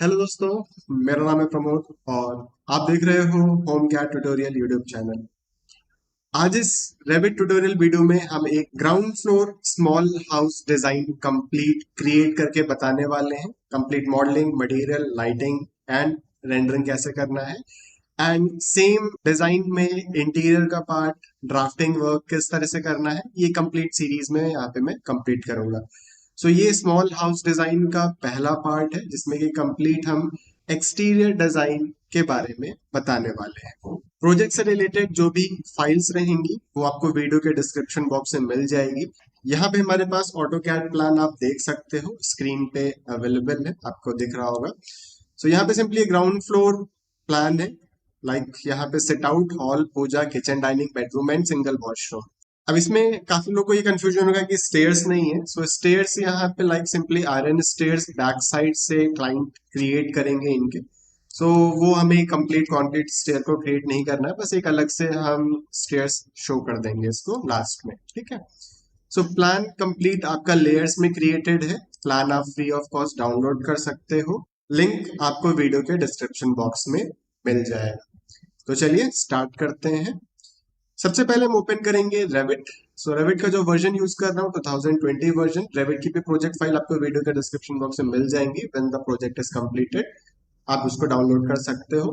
Hello दोस्तों, मेरा नाम है प्रमोद और आप देख रहे हो home cat tutorial YouTube channel. आज इस रेविट ट्यूटोरियल वीडियो में हम एक ground floor small house design complete create करके बताने वाले हैं। Complete modelling, material, lighting and rendering कैसे करना है एंड सेम डिजाइन में इंटीरियर का पार्ट, ड्राफ्टिंग वर्क किस तरह से करना है, ये कंप्लीट सीरीज में यहाँ पे मैं कंप्लीट करूंगा। सो ये स्मॉल हाउस डिजाइन का पहला पार्ट है जिसमें कि कंप्लीट हम एक्सटीरियर डिजाइन के बारे में बताने वाले हैं। प्रोजेक्ट से रिलेटेड जो भी फाइल्स रहेंगी वो आपको वीडियो के डिस्क्रिप्शन बॉक्स में मिल जाएगी। यहाँ पे हमारे पास ऑटो कैड प्लान आप देख सकते हो, स्क्रीन पे अवेलेबल है, आपको दिख रहा होगा। सो यहाँ पे सिंपली ग्राउंड फ्लोर प्लान है। यहाँ पे sit out, hall, puja, kitchen, dining, bedroom and single washroom. अब इसमें काफी लोगों को ये कंफ्यूजन होगा कि स्टेयर्स नहीं है। सो स्टेयर्स यहाँ पे simply iron stairs back side से क्लाइंट क्रिएट करेंगे इनके। सो वो हमें कंप्लीट कंक्रीट स्टेयर को क्रिएट नहीं करना है, बस एक अलग से हम स्टेयर्स शो कर देंगे इसको लास्ट में, ठीक है। सो प्लान कंप्लीट आपका लेयर्स में क्रिएटेड है। प्लान आप फ्री ऑफ कॉस्ट डाउनलोड कर सकते हो, लिंक आपको वीडियो के डिस्क्रिप्शन बॉक्स में मिल जाएगा। तो चलिए स्टार्ट करते हैं। सबसे पहले हम ओपन करेंगे रेविट। सो रेविट का जो वर्जन यूज कर रहा हूँ 2020 वर्जन। रेविट की भी प्रोजेक्ट फाइल आपको वीडियो के डिस्क्रिप्शन बॉक्स में मिल जाएंगी। When the project is completed आप उसको डाउनलोड कर सकते हो।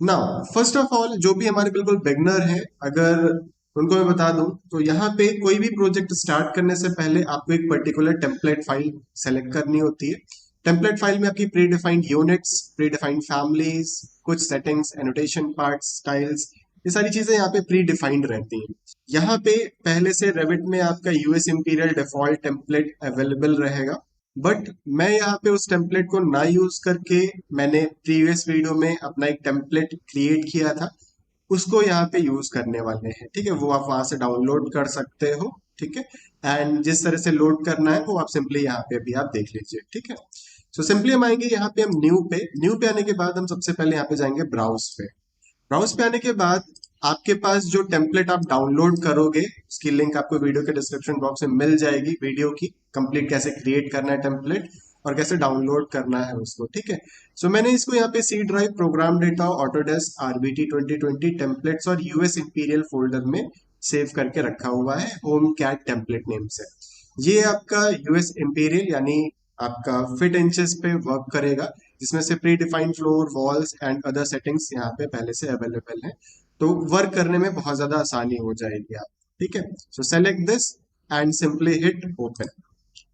नाउ फर्स्ट ऑफ ऑल जो भी हमारे बिल्कुल बिगनर है, अगर उनको मैं बता दूं तो यहाँ पे कोई भी प्रोजेक्ट स्टार्ट करने से पहले आपको एक पर्टिकुलर टेम्पलेट फाइल सेलेक्ट करनी होती है। टेम्पलेट फाइल में आपकी pre defined units, pre defined families, कुछ सेटिंग्स, एनोटेशन पार्ट्स, स्टाइल्स, ये सारी चीजें यहाँ पे प्री डिफाइंड रहती हैं। यहाँ पे पहले से रेविट में आपका US imperial default template available रहेगा, बट मैं यहाँ पे उस टेम्पलेट को ना यूज करके मैंने प्रीवियस वीडियो में अपना एक टेम्पलेट क्रिएट किया था, उसको यहाँ पे यूज करने वाले हैं, ठीक है। वो आप वहां से डाउनलोड कर सकते हो, ठीक है। एंड जिस तरह से लोड करना है वो आप सिंपली यहाँ पे भी आप देख लीजिए, ठीक है। सो सिंपली हम आएंगे यहाँ पे, हम न्यू पे आने के बाद हम सबसे पहले यहाँ पे जाएंगे ब्राउज पे। ब्राउज पे आने के बाद आपके पास जो टेम्पलेट आप डाउनलोड करोगे उसकी लिंक आपको वीडियो के डिस्क्रिप्शन बॉक्स में मिल जाएगी, वीडियो की कंप्लीट कैसे क्रिएट करना है टेम्पलेट और कैसे डाउनलोड करना है उसको, ठीक है। सो मैंने इसको यहाँ पे C drive, program data, Autodesk, RBT 2020 templates और यूएस इंपीरियल फोल्डर में सेव करके रखा हुआ है होम कैट टेम्पलेट नेम से। ये आपका यूएस इंपीरियल यानी आपका फिट इंचेस पे वर्क करेगा, जिसमें से pre defined floor, walls and other settings यहाँ पे पहले से अवेलेबल है। तो वर्क करने में बहुत ज्यादा आसानी हो जाएगी आप, ठीक है। सो select this and simply hit open.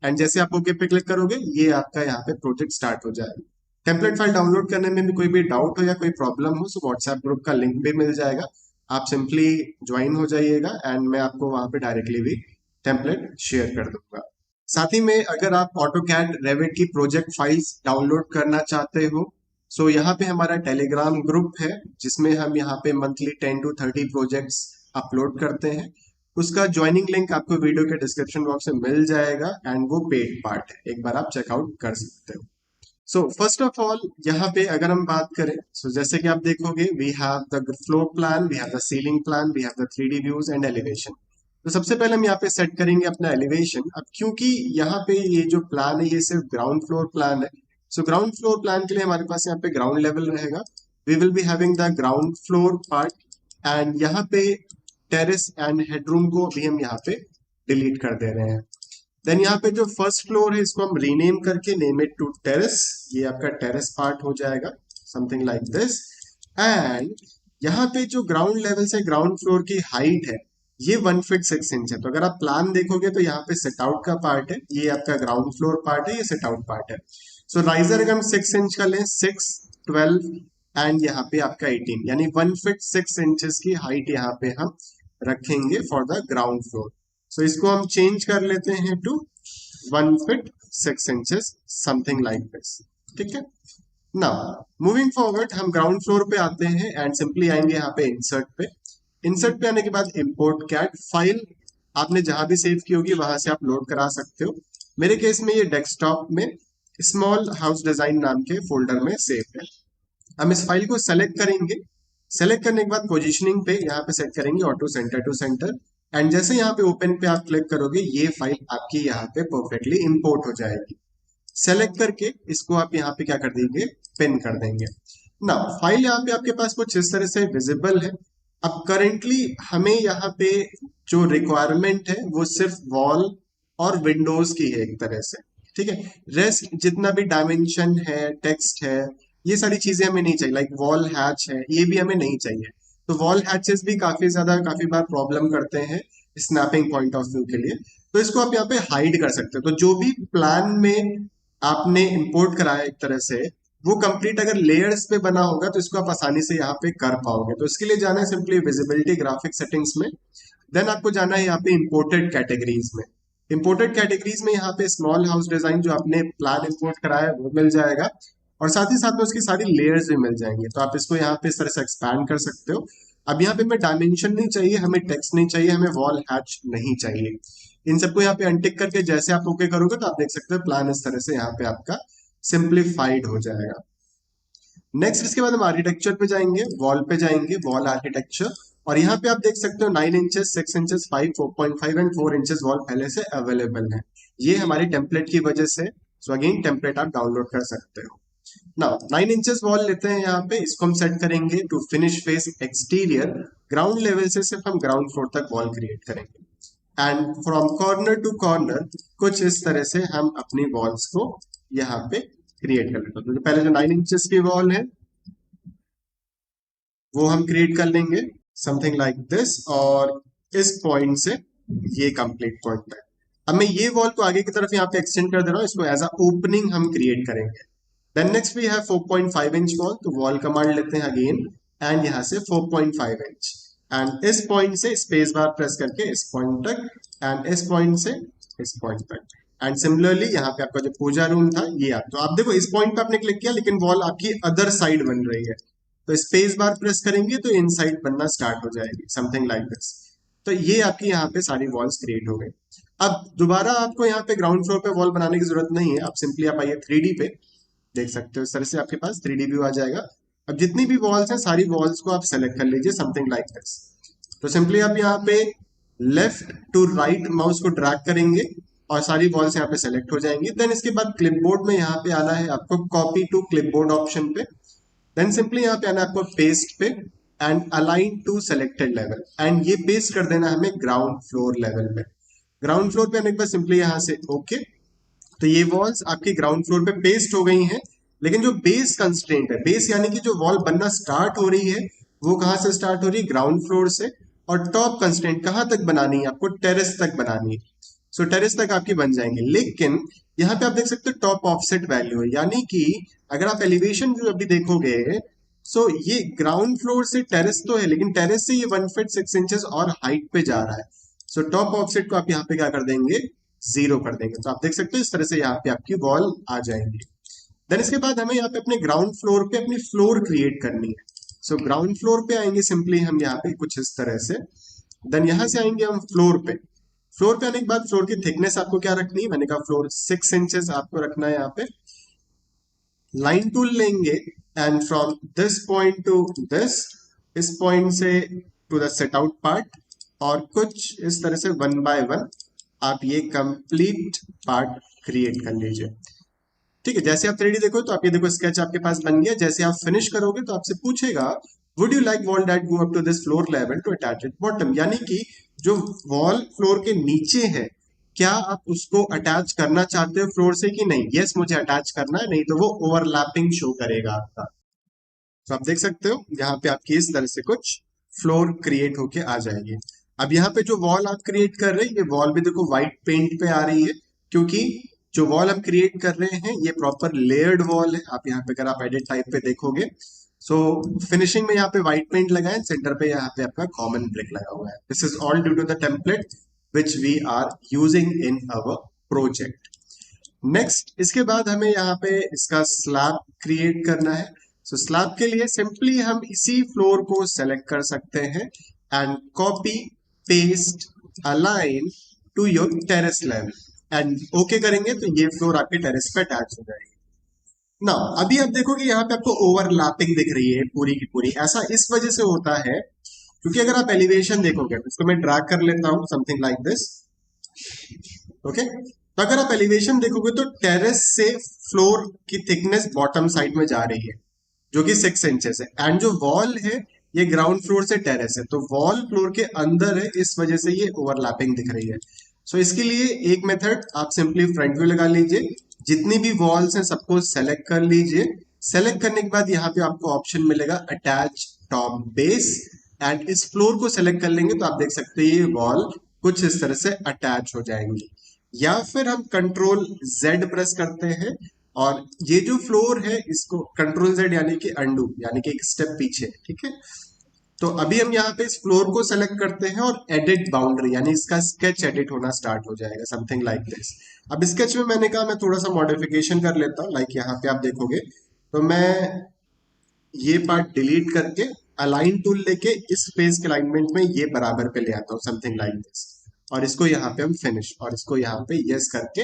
And जैसे आप ओके पे क्लिक करोगे ये आपका यहाँ पे प्रोजेक्ट स्टार्ट हो जाएगा। टेम्पलेट फाइल डाउनलोड करने में भी कोई भी डाउट हो या कोई प्रॉब्लम हो तो व्हाट्सएप ग्रुप का लिंक भी मिल जाएगा, आप सिंपली ज्वाइन हो जाइएगा एंड मैं आपको वहां पे डायरेक्टली भी टेम्पलेट शेयर कर दूंगा। साथ ही में अगर आप ऑटोकैड रेविट की प्रोजेक्ट फाइल्स डाउनलोड करना चाहते हो, सो यहाँ पे हमारा टेलीग्राम ग्रुप है जिसमें हम यहाँ पे मंथली 10 to 30 प्रोजेक्ट्स अपलोड करते हैं। उसका ज्वाइनिंग लिंक आपको वीडियो के डिस्क्रिप्शन बॉक्स में मिल जाएगा एंड वो पेड पार्ट है, एक बार आप चेकआउट कर सकते हो। सो फर्स्ट ऑफ ऑल यहाँ पे अगर हम बात करें, सो जैसे कि आप देखोगे we have the floor plan, we have the ceiling plan, we have the 3D views and elevation. तो सबसे पहले हम यहाँ पे सेट करेंगे अपना एलिवेशन। अब क्योंकि यहाँ पे ये जो प्लान है ये सिर्फ ग्राउंड फ्लोर प्लान है, सो ग्राउंड फ्लोर प्लान के लिए हमारे पास यहाँ पे ग्राउंड लेवल रहेगा। We will be having the ground floor part and यहाँ पे टेरेस एंड हेडरूम को भी हम यहाँ पे डिलीट कर दे रहे हैं। देन यहाँ पे जो फर्स्ट फ्लोर है इसको हम रीनेम करके नेम इट टू टेरेस, ये आपका टेरेस पार्ट हो जाएगा, समथिंग लाइक दिस। एंड यहाँ पे जो ग्राउंड लेवल से ग्राउंड फ्लोर की हाइट है ये 1 फीट 6 इंच है। तो अगर आप प्लान देखोगे तो यहाँ पे सेट आउट का पार्ट है, ये आपका ग्राउंड फ्लोर पार्ट है, ये सेट आउट पार्ट है। सो राइजर अगर हम 6 इंच का लें, 6, 12 एंड यहाँ पे आपका 18, यानी 1 फीट 6 इंचेस की हाइट यहाँ पे हम रखेंगे for the ground floor. So इसको हम चेंज कर लेते हैं to 1 feet 6 inches, something like this, ठीक है। नाउ मूविंग फॉरवर्ड हम ग्राउंड फ्लोर पे आते हैं एंड सिंपली आएंगे यहाँ पे इंसर्ट पे। इंसर्ट पे आने के बाद इंपोर्ट कैट फाइल आपने जहां भी सेव की होगी वहां से आप लोड करा सकते हो। मेरे केस में ये डेस्कटॉप में स्मॉल हाउस डिजाइन नाम के फोल्डर में सेव है। हम इस फाइल को सेलेक्ट करेंगे। सेलेक्ट करने के बाद पोजीशनिंग पे यहाँ पे सेट करेंगे auto centre to centre and जैसे यहाँ पे ओपन पे आप क्लिक करोगे ये फाइल आपकी यहाँ पे परफेक्टली इंपोर्ट हो जाएगी। सेलेक्ट करके इसको आप यहाँ पे क्या कर देंगे, पिन कर देंगे ना। फाइल यहाँ पे आपके पास कुछ इस तरह से विजिबल है। अब करेंटली हमें यहाँ पे जो रिक्वायरमेंट है वो सिर्फ वॉल और विंडोज की है एक तरह से, ठीक है। रेस्ट जितना भी डायमेंशन है, टेक्स्ट है, ये सारी चीजें हमें नहीं चाहिए। लाइक वॉल हैच है, ये भी हमें नहीं चाहिए। तो वॉल हैचेस भी काफी बार प्रॉब्लम करते हैं स्नैपिंग पॉइंट ऑफ व्यू के लिए। तो इसको आप यहाँ पे हाइड कर सकते हो। तो जो भी प्लान में आपने इंपोर्ट कराया एक तरह से, वो कंप्लीट अगर लेयर्स पे बना होगा तो इसको आप आसानी से यहाँ पे कर पाओगे। तो इसके लिए जाना है सिंपली विजिबिलिटी ग्राफिक सेटिंग्स में। देन आपको जाना है यहाँ पे इंपोर्टेड कैटेगरीज में। इंपोर्टेड कैटेगरीज में यहाँ पे स्मॉल हाउस डिजाइन जो आपने प्लान इंपोर्ट कराया है वो मिल जाएगा, और साथ ही साथ में उसकी सारी लेयर्स भी मिल जाएंगे। तो आप इसको यहाँ पे इस तरह से एक्सपैंड कर सकते हो। अब यहाँ पे हमें डायमेंशन नहीं चाहिए, हमें टेक्स्ट नहीं चाहिए, हमें वॉल हैच नहीं चाहिए। इन सबको यहाँ पे अनटिक करके जैसे आप ओके करोगे तो आप देख सकते हो प्लान इस तरह से यहाँ पे आपका सिंप्लीफाइड हो जाएगा। नेक्स्ट इसके बाद हम आर्किटेक्चर पे जाएंगे, वॉल पे जाएंगे, वॉल आर्किटेक्चर। और यहाँ पे आप देख सकते हो 9 inches, 6 inches, 5, 4.5 and 4 inches wall पहले से अवेलेबल है। ये हमारे टेम्पलेट की वजह से। सो अगेन टेम्पलेट आप डाउनलोड कर सकते हो। नाउ 9 इंचेस वॉल लेते हैं यहाँ पे, इसको हम सेट करेंगे to finish face exterior. Ground level से सिर्फ हम ग्राउंड फ्लोर तक वॉल क्रिएट करेंगे, and from corner to corner कुछ इस तरह से हम अपनी वॉल्स को यहाँ पे क्रिएट कर लेते हैं। तो पहले जो 9 इंचेस की वॉल है वो हम क्रिएट कर लेंगे समथिंग लाइक दिस, और इस पॉइंट से ये कंप्लीट पॉइंट है। अब मैं ये वॉल को आगे की तरफ यहाँ पे एक्सटेंड कर दे रहा हूँ, इसको एज अ ओपनिंग हम क्रिएट करेंगे। Then next we have 4.5 inch wall. तो वॉल कमांड लेते हैं अगेन, एंड यहाँ से 4.5 इंच, एंड इस पॉइंट से स्पेस बार प्रेस करके इस पॉइंट तक, एंड इस पॉइंट से इस पॉइंट तक। एंड सिमिलरली यहाँ पे आपका जो पूजा रूम था ये आप, तो आप देखो इस पॉइंट पे आपने क्लिक किया लेकिन वॉल आपकी अदर साइड बन रही है। तो स्पेस बार प्रेस करेंगे तो इनसाइड बनना स्टार्ट हो जाएगी, समथिंग लाइक दिस। तो ये आपकी यहाँ पे सारी वॉल्स क्रिएट हो गई। अब दोबारा आपको यहाँ पे ग्राउंड फ्लोर पे वॉल बनाने की जरूरत नहीं है। आप सिंपली आप आइए 3D पे, देख सकते हो इस तरह से आपके पास 3D व्यू आ जाएगा। अब जितनी भी वॉल्स हैं सारी वॉल्स को आप सेलेक्ट कर लीजिए समथिंग लाइक दिस। तो सिंपली आप यहाँ पे लेफ्ट टू राइट माउस को ड्रैग करेंगे और सारी वॉल्स यहाँ पे सेलेक्ट हो जाएंगी। देन इसके बाद क्लिपबोर्ड में यहाँ पे आना है आपको कॉपी टू क्लिपबोर्ड ऑप्शन पे। देन सिंपली यहाँ पे आना है आपको पेस्ट पे, and align to selected level, and ये पेस्ट कर देना हमें ग्राउंड फ्लोर लेवल में। ग्राउंड फ्लोर पे आने के बाद सिंपली यहाँ से ओके। तो ये वॉल्स आपकी ग्राउंड फ्लोर पे पेस्ट हो गई हैं। लेकिन जो बेस कंस्ट्रेंट है, बेस यानी कि जो वॉल बनना स्टार्ट हो रही है वो कहाँ से स्टार्ट हो रही है, ग्राउंड फ्लोर से। और टॉप कंस्ट्रेंट कहाँ तक बनानी है, आपको टेरेस तक बनानी है। सो टेरेस तक आपकी बन जाएंगे। लेकिन यहाँ पे आप देख सकते हो टॉप ऑफसेट वैल्यू है, यानी कि अगर आप एलिवेशन व्यू अभी देखोगे, सो ये ग्राउंड फ्लोर से टेरेस तो है लेकिन टेरेस से ये 1 फीट 6 इंचेस और हाइट पे जा रहा है। सो टॉप ऑफसेट को आप यहाँ पे क्या कर देंगे, 0 कर देंगे। तो आप देख सकते हो इस तरह से यहाँ पे आपकी वॉल आ जाएंगी। देन इसके बाद हमें यहाँ पे अपने ग्राउंड फ्लोर पे अपनी फ्लोर क्रिएट करनी है। सो ग्राउंड फ्लोर पे आएंगे सिंपली हम यहाँ पे कुछ इस तरह से। देन यहाँ से आएंगे हम फ्लोर पे। फ्लोर पे आने के बाद फ्लोर की थिकनेस आपको क्या रखनी है, मैंने कहा फ्लोर 6 इंचेस आपको रखना है। यहाँ पे लाइन टूल लेंगे, and from this point to this, इस पॉइंट से to the set out part, और कुछ इस तरह से 1 बाय 1 आप ये कंप्लीट पार्ट क्रिएट कर लीजिए। ठीक है, जैसे आप 3D देखो तो आप ये देखो स्केच आपके पास बन गया। जैसे आप फिनिश करोगे तो आपसे पूछेगा would you like wall that go up to this floor level to attach it bottom, यानी कि जो वॉल फ्लोर के नीचे है क्या आप उसको अटैच करना चाहते हो फ्लोर से कि नहीं। यस, मुझे अटैच करना है, नहीं तो वो ओवरलैपिंग शो करेगा आपका। तो आप देख सकते हो यहाँ पे आपकी इस तरह से कुछ फ्लोर क्रिएट होके आ जाएगी। अब यहाँ पे जो वॉल आप क्रिएट कर रहे हैं ये वॉल भी देखो व्हाइट पेंट पे आ रही है, क्योंकि जो वॉल हम क्रिएट कर रहे हैं ये प्रॉपर लेयर्ड वॉल है। आप यहाँ पे अगर आप एडिट टाइप पे देखोगे, सो फिनिशिंग में यहाँ पे व्हाइट पेंट लगा है, सेंटर पे यहाँ पे आपका कॉमन ब्रिक लगा हुआ है। This is all due to the template which we are using in our project. Next इसके बाद हमें यहाँ पे इसका स्लैब क्रिएट करना है। सो स्लैब के लिए सिंपली हम इसी फ्लोर को सेलेक्ट कर सकते हैं, and copy paste align to your terrace level, and okay करेंगे तो ये फ्लोर आपके टेरेस पे अटैच हो जाएगी। ना अभी आप देखोगे यहाँ पे आपको ओवरलैपिंग दिख रही है पूरी की पूरी। ऐसा इस वजह से होता है क्योंकि अगर आप एलिवेशन देखोगे, तो इसको मैं ड्रैग कर लेता हूं समथिंग लाइक दिस, ओके। तो अगर आप एलिवेशन देखोगे तो टेरेस से फ्लोर की थिकनेस बॉटम साइड में जा रही है, जो कि 6 इंचेस है, एंड जो वॉल है ये ग्राउंड फ्लोर से टेरेस है, तो वॉल फ्लोर के अंदर है, इस वजह से ये ओवरलैपिंग दिख रही है। सो इसके लिए एक मेथड, आप सिंपली फ्रंट व्यू लगा लीजिए, जितनी भी वॉल्स हैं सबको सेलेक्ट कर लीजिए। सेलेक्ट करने के बाद यहाँ पे आपको ऑप्शन मिलेगा अटैच टॉप बेस, एंड इस फ्लोर को सेलेक्ट कर लेंगे तो आप देख सकते हैं ये वॉल कुछ इस तरह से अटैच हो जाएंगी। या फिर हम कंट्रोल जेड प्रेस करते हैं और ये जो फ्लोर है इसको कंट्रोल जेड यानी कि अंडू, यानी कि एक स्टेप पीछे, ठीक है। तो अभी हम यहाँ पे इस फ्लोर को सेलेक्ट करते हैं और एडिट बाउंड्री यानी इसका स्केच एडिट होना स्टार्ट हो जाएगा, समथिंग लाइक दिस। अब स्केच में मैंने कहा मैं थोड़ा सा मॉडिफिकेशन कर लेता हूँ, लाइक यहाँ पे आप देखोगे तो मैं ये पार्ट डिलीट करके अलाइन टूल लेके इस फेस के अलाइनमेंट में ये बराबर पे ले आता हूँ, समथिंग लाइक दिस। और इसको यहाँ पे हम फिनिश और इसको यहाँ पे यस करके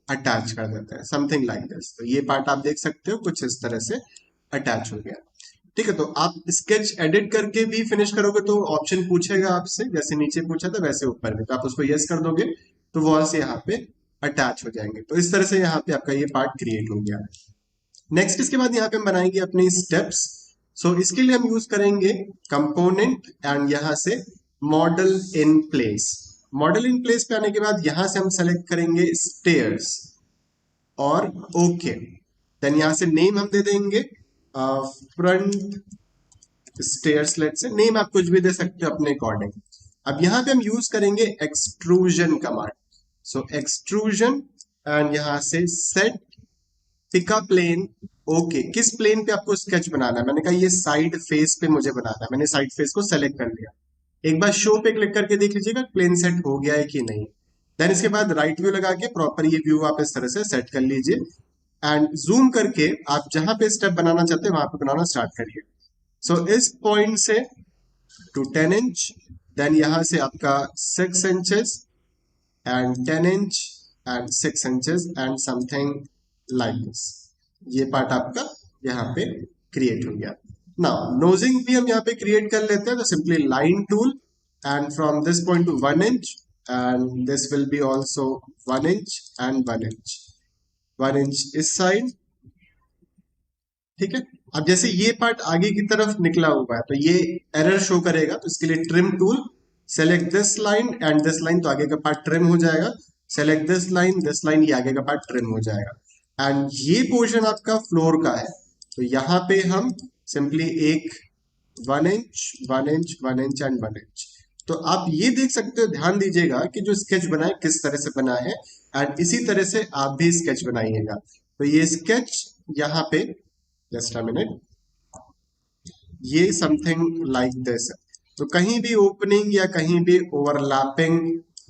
अटैच कर देते हैं, समथिंग लाइक दिस। तो ये पार्ट आप देख सकते हो कुछ इस तरह से अटैच हो गया, ठीक है। तो आप स्केच एडिट करके भी फिनिश करोगे तो ऑप्शन पूछेगा आपसे, जैसे नीचे पूछा था वैसे ऊपर भी, तो आप उसको यस कर दोगे तो वॉल से यहाँ पे अटैच हो जाएंगे। तो इस तरह से यहाँ पे आपका ये पार्ट क्रिएट हो गया। नेक्स्ट इसके बाद यहाँ पे हम बनाएंगे अपनी स्टेप्स। सो इसके लिए हम यूज करेंगे कंपोनेंट एंड यहाँ से model in place. Model in place पे आने के बाद यहाँ से हम सेलेक्ट करेंगे स्टेयर्स और ओके। देन यहाँ से नेम हम दे देंगे फ्रंट स्टेयर्स, लेट से नेम आप कुछ भी दे सकते हो अपने अकॉर्डिंग। अब यहाँ पे हम यूज करेंगे extrusion command. So extrusion and यहाँ से सेट पिका प्लेन, ओके। किस प्लेन पे आपको स्केच बनाना है, मैंने कहा ये साइड फेस पे मुझे बनाना है, मैंने साइड फेस को सेलेक्ट कर लिया। एक बार शो पे क्लिक करके देख लीजिएगा प्लेन सेट हो गया है कि नहीं। देन इसके बाद राइट व्यू लगा के प्रॉपर ये व्यू आप इस तरह से सेट कर लीजिए एंड जूम करके आप जहां पे स्टेप बनाना चाहते हैं वहां पे बनाना स्टार्ट करिए। सो इस पॉइंट से टू 10 इंच, देन यहां से आपका 6 inches and 10 inch and 6 inches and something like this. ये पार्ट आपका यहाँ पे क्रिएट हो गया। नाउ नोजिंग भी हम यहाँ पे क्रिएट कर लेते हैं, तो simply line tool and from this point to 1 inch and this will be also 1 inch and 1 inch, 1 inch इस साइड, ठीक है। अब जैसे ये पार्ट आगे की तरफ निकला हुआ है तो ये एरर शो करेगा, तो इसके लिए trim tool, select this line and this line, तो आगे का पार्ट ट्रिम हो जाएगा। सेलेक्ट दिस लाइन, ये आगे का पार्ट ट्रिम हो जाएगा। एंड ये पोर्शन आपका फ्लोर का है, तो यहाँ पे हम सिंपली एक 1 inch 1 inch 1 inch and 1 inch. तो आप ये देख सकते हो, ध्यान दीजिएगा कि जो स्केच बनाए किस तरह से बना है एंड इसी तरह से आप भी स्केच बनाइएगा। तो ये स्केच यहाँ पे जस्ट अ मिनट, ये समथिंग लाइक दिस है। तो कहीं भी ओपनिंग या कहीं भी ओवरलैपिंग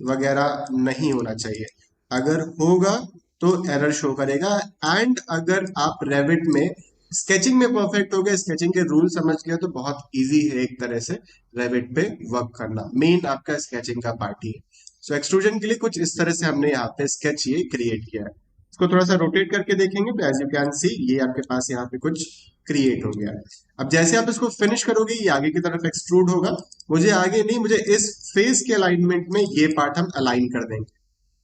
वगैरह नहीं होना चाहिए, अगर होगा तो एरर शो करेगा। एंड अगर आप रेविट में स्केचिंग में परफेक्ट हो गए, स्केचिंग के रूल समझ गए, तो बहुत इजी है एक तरह से रेविट पे वर्क करना, मेन आपका स्केचिंग का पार्ट ही है। सो एक्सट्रूजन के लिए कुछ इस तरह से हमने यहाँ पे स्केच ये क्रिएट किया है। इसको थोड़ा सा रोटेट करके देखेंगे तो एज यू कैन सी ये आपके पास यहाँ पे कुछ क्रिएट हो गया है। अब जैसे आप इसको फिनिश करोगे ये आगे की तरफ एक्सट्रूड होगा, मुझे आगे नहीं, मुझे इस फेस के अलाइनमेंट में ये पार्ट हम अलाइन कर देंगे।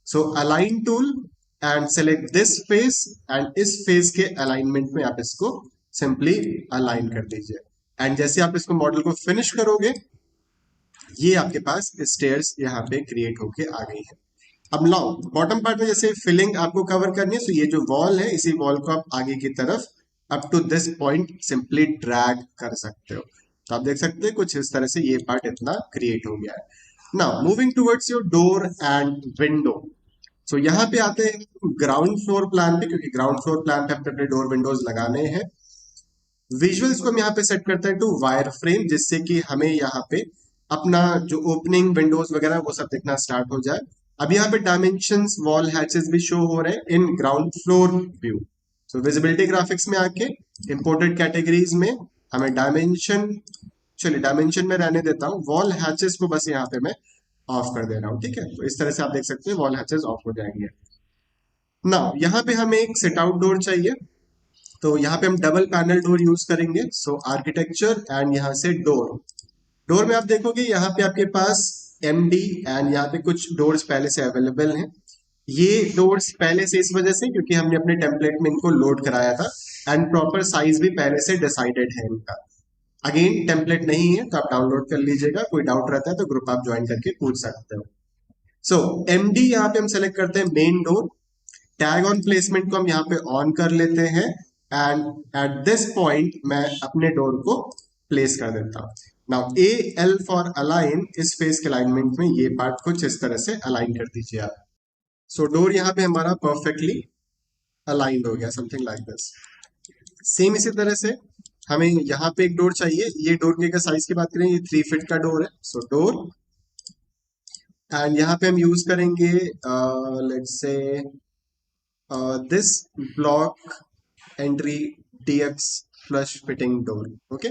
So align tool and select this face and इस फेस के अलाइनमेंट में आप इसको सिंपली अलाइन कर दीजिए। एंड जैसे आप इसको मॉडल को फिनिश करोगे ये आपके पास स्टेयर्स यहाँ पे क्रिएट होके आ गई है। अब नाउ बॉटम पार्ट में जैसे फिलिंग आपको कवर करनी है, सो ये जो वॉल है इसी वॉल को आप आगे की तरफ up to this point simply drag कर सकते हो। तो आप देख सकते हैं कुछ इस तरह से ये पार्ट इतना क्रिएट हो गया है। Now moving towards your door and window. So यहाँ पे आते हैं ग्राउंड फ्लोर प्लान पे, क्योंकि ग्राउंड फ्लोर प्लान पे अपने डोर विंडोज लगाने हैं। विजुअल्स को हम यहाँ पे सेट करते हैं टू वायर फ्रेम, जिससे कि हमें यहाँ पे अपना जो ओपनिंग विंडोज वगैरह वो सब दिखना स्टार्ट हो जाए। अब यहाँ पे डायमेंशंस वॉल हैचेस भी शो हो रहे हैं in ground floor view. So visibility graphics में आके इंपोर्टेड कैटेगरीज में हमें डायमेंशन, चलिए डायमेंशन में रहने देता हूँ, वॉल हैचेस को बस यहाँ पे मैं ऑफ कर दे रहा हूँ, ठीक है। तो इस तरह से आप देख सकते हैं वॉल हैचेस ऑफ हो जाएंगे। नाउ यहाँ पे हमें एक सिट आउट डोर चाहिए, तो यहाँ पे हम डबल पैनल डोर यूज करेंगे। सो आर्किटेक्चर एंड यहाँ से डोर, डोर में आप देखोगे यहाँ पे आपके पास एमडी एंड यहाँ पे कुछ डोर्स पहले से अवेलेबल हैं। ये डोर्स पहले से इस वजह से क्योंकि हमने अपने टेम्पलेट में इनको लोड कराया था एंड प्रॉपर साइज भी पहले से डिसाइडेड है इनका। अगेन टेम्पलेट नहीं है तो आप डाउनलोड कर लीजिएगा, कोई डाउट रहता है तो ग्रुप आप ज्वाइन करके पूछ सकते हो। सो एमडी यहाँ पे हम सेलेक्ट करते हैं main door. Tag on placement को हम यहाँ पे ऑन कर लेते हैं एंड एट दिस पॉइंट मैं अपने डोर को प्लेस कर देता हूँ। Now A L for align, इस फेस के अलाइनमेंट में ये पार्ट कुछ इस तरह से अलाइन कर दीजिए आप। सो डोर यहाँ पे हमारा परफेक्टली अलाइंड हो गया, समथिंग लाइक दिस। सेम इसी तरह से हमें यहाँ पे एक डोर चाहिए। ये डोर के साइज की बात करें, ये 3 फीट का डोर है। सो डोर एंड यहाँ पे हम यूज करेंगे let's say this block entry DX flush fitting door. Okay,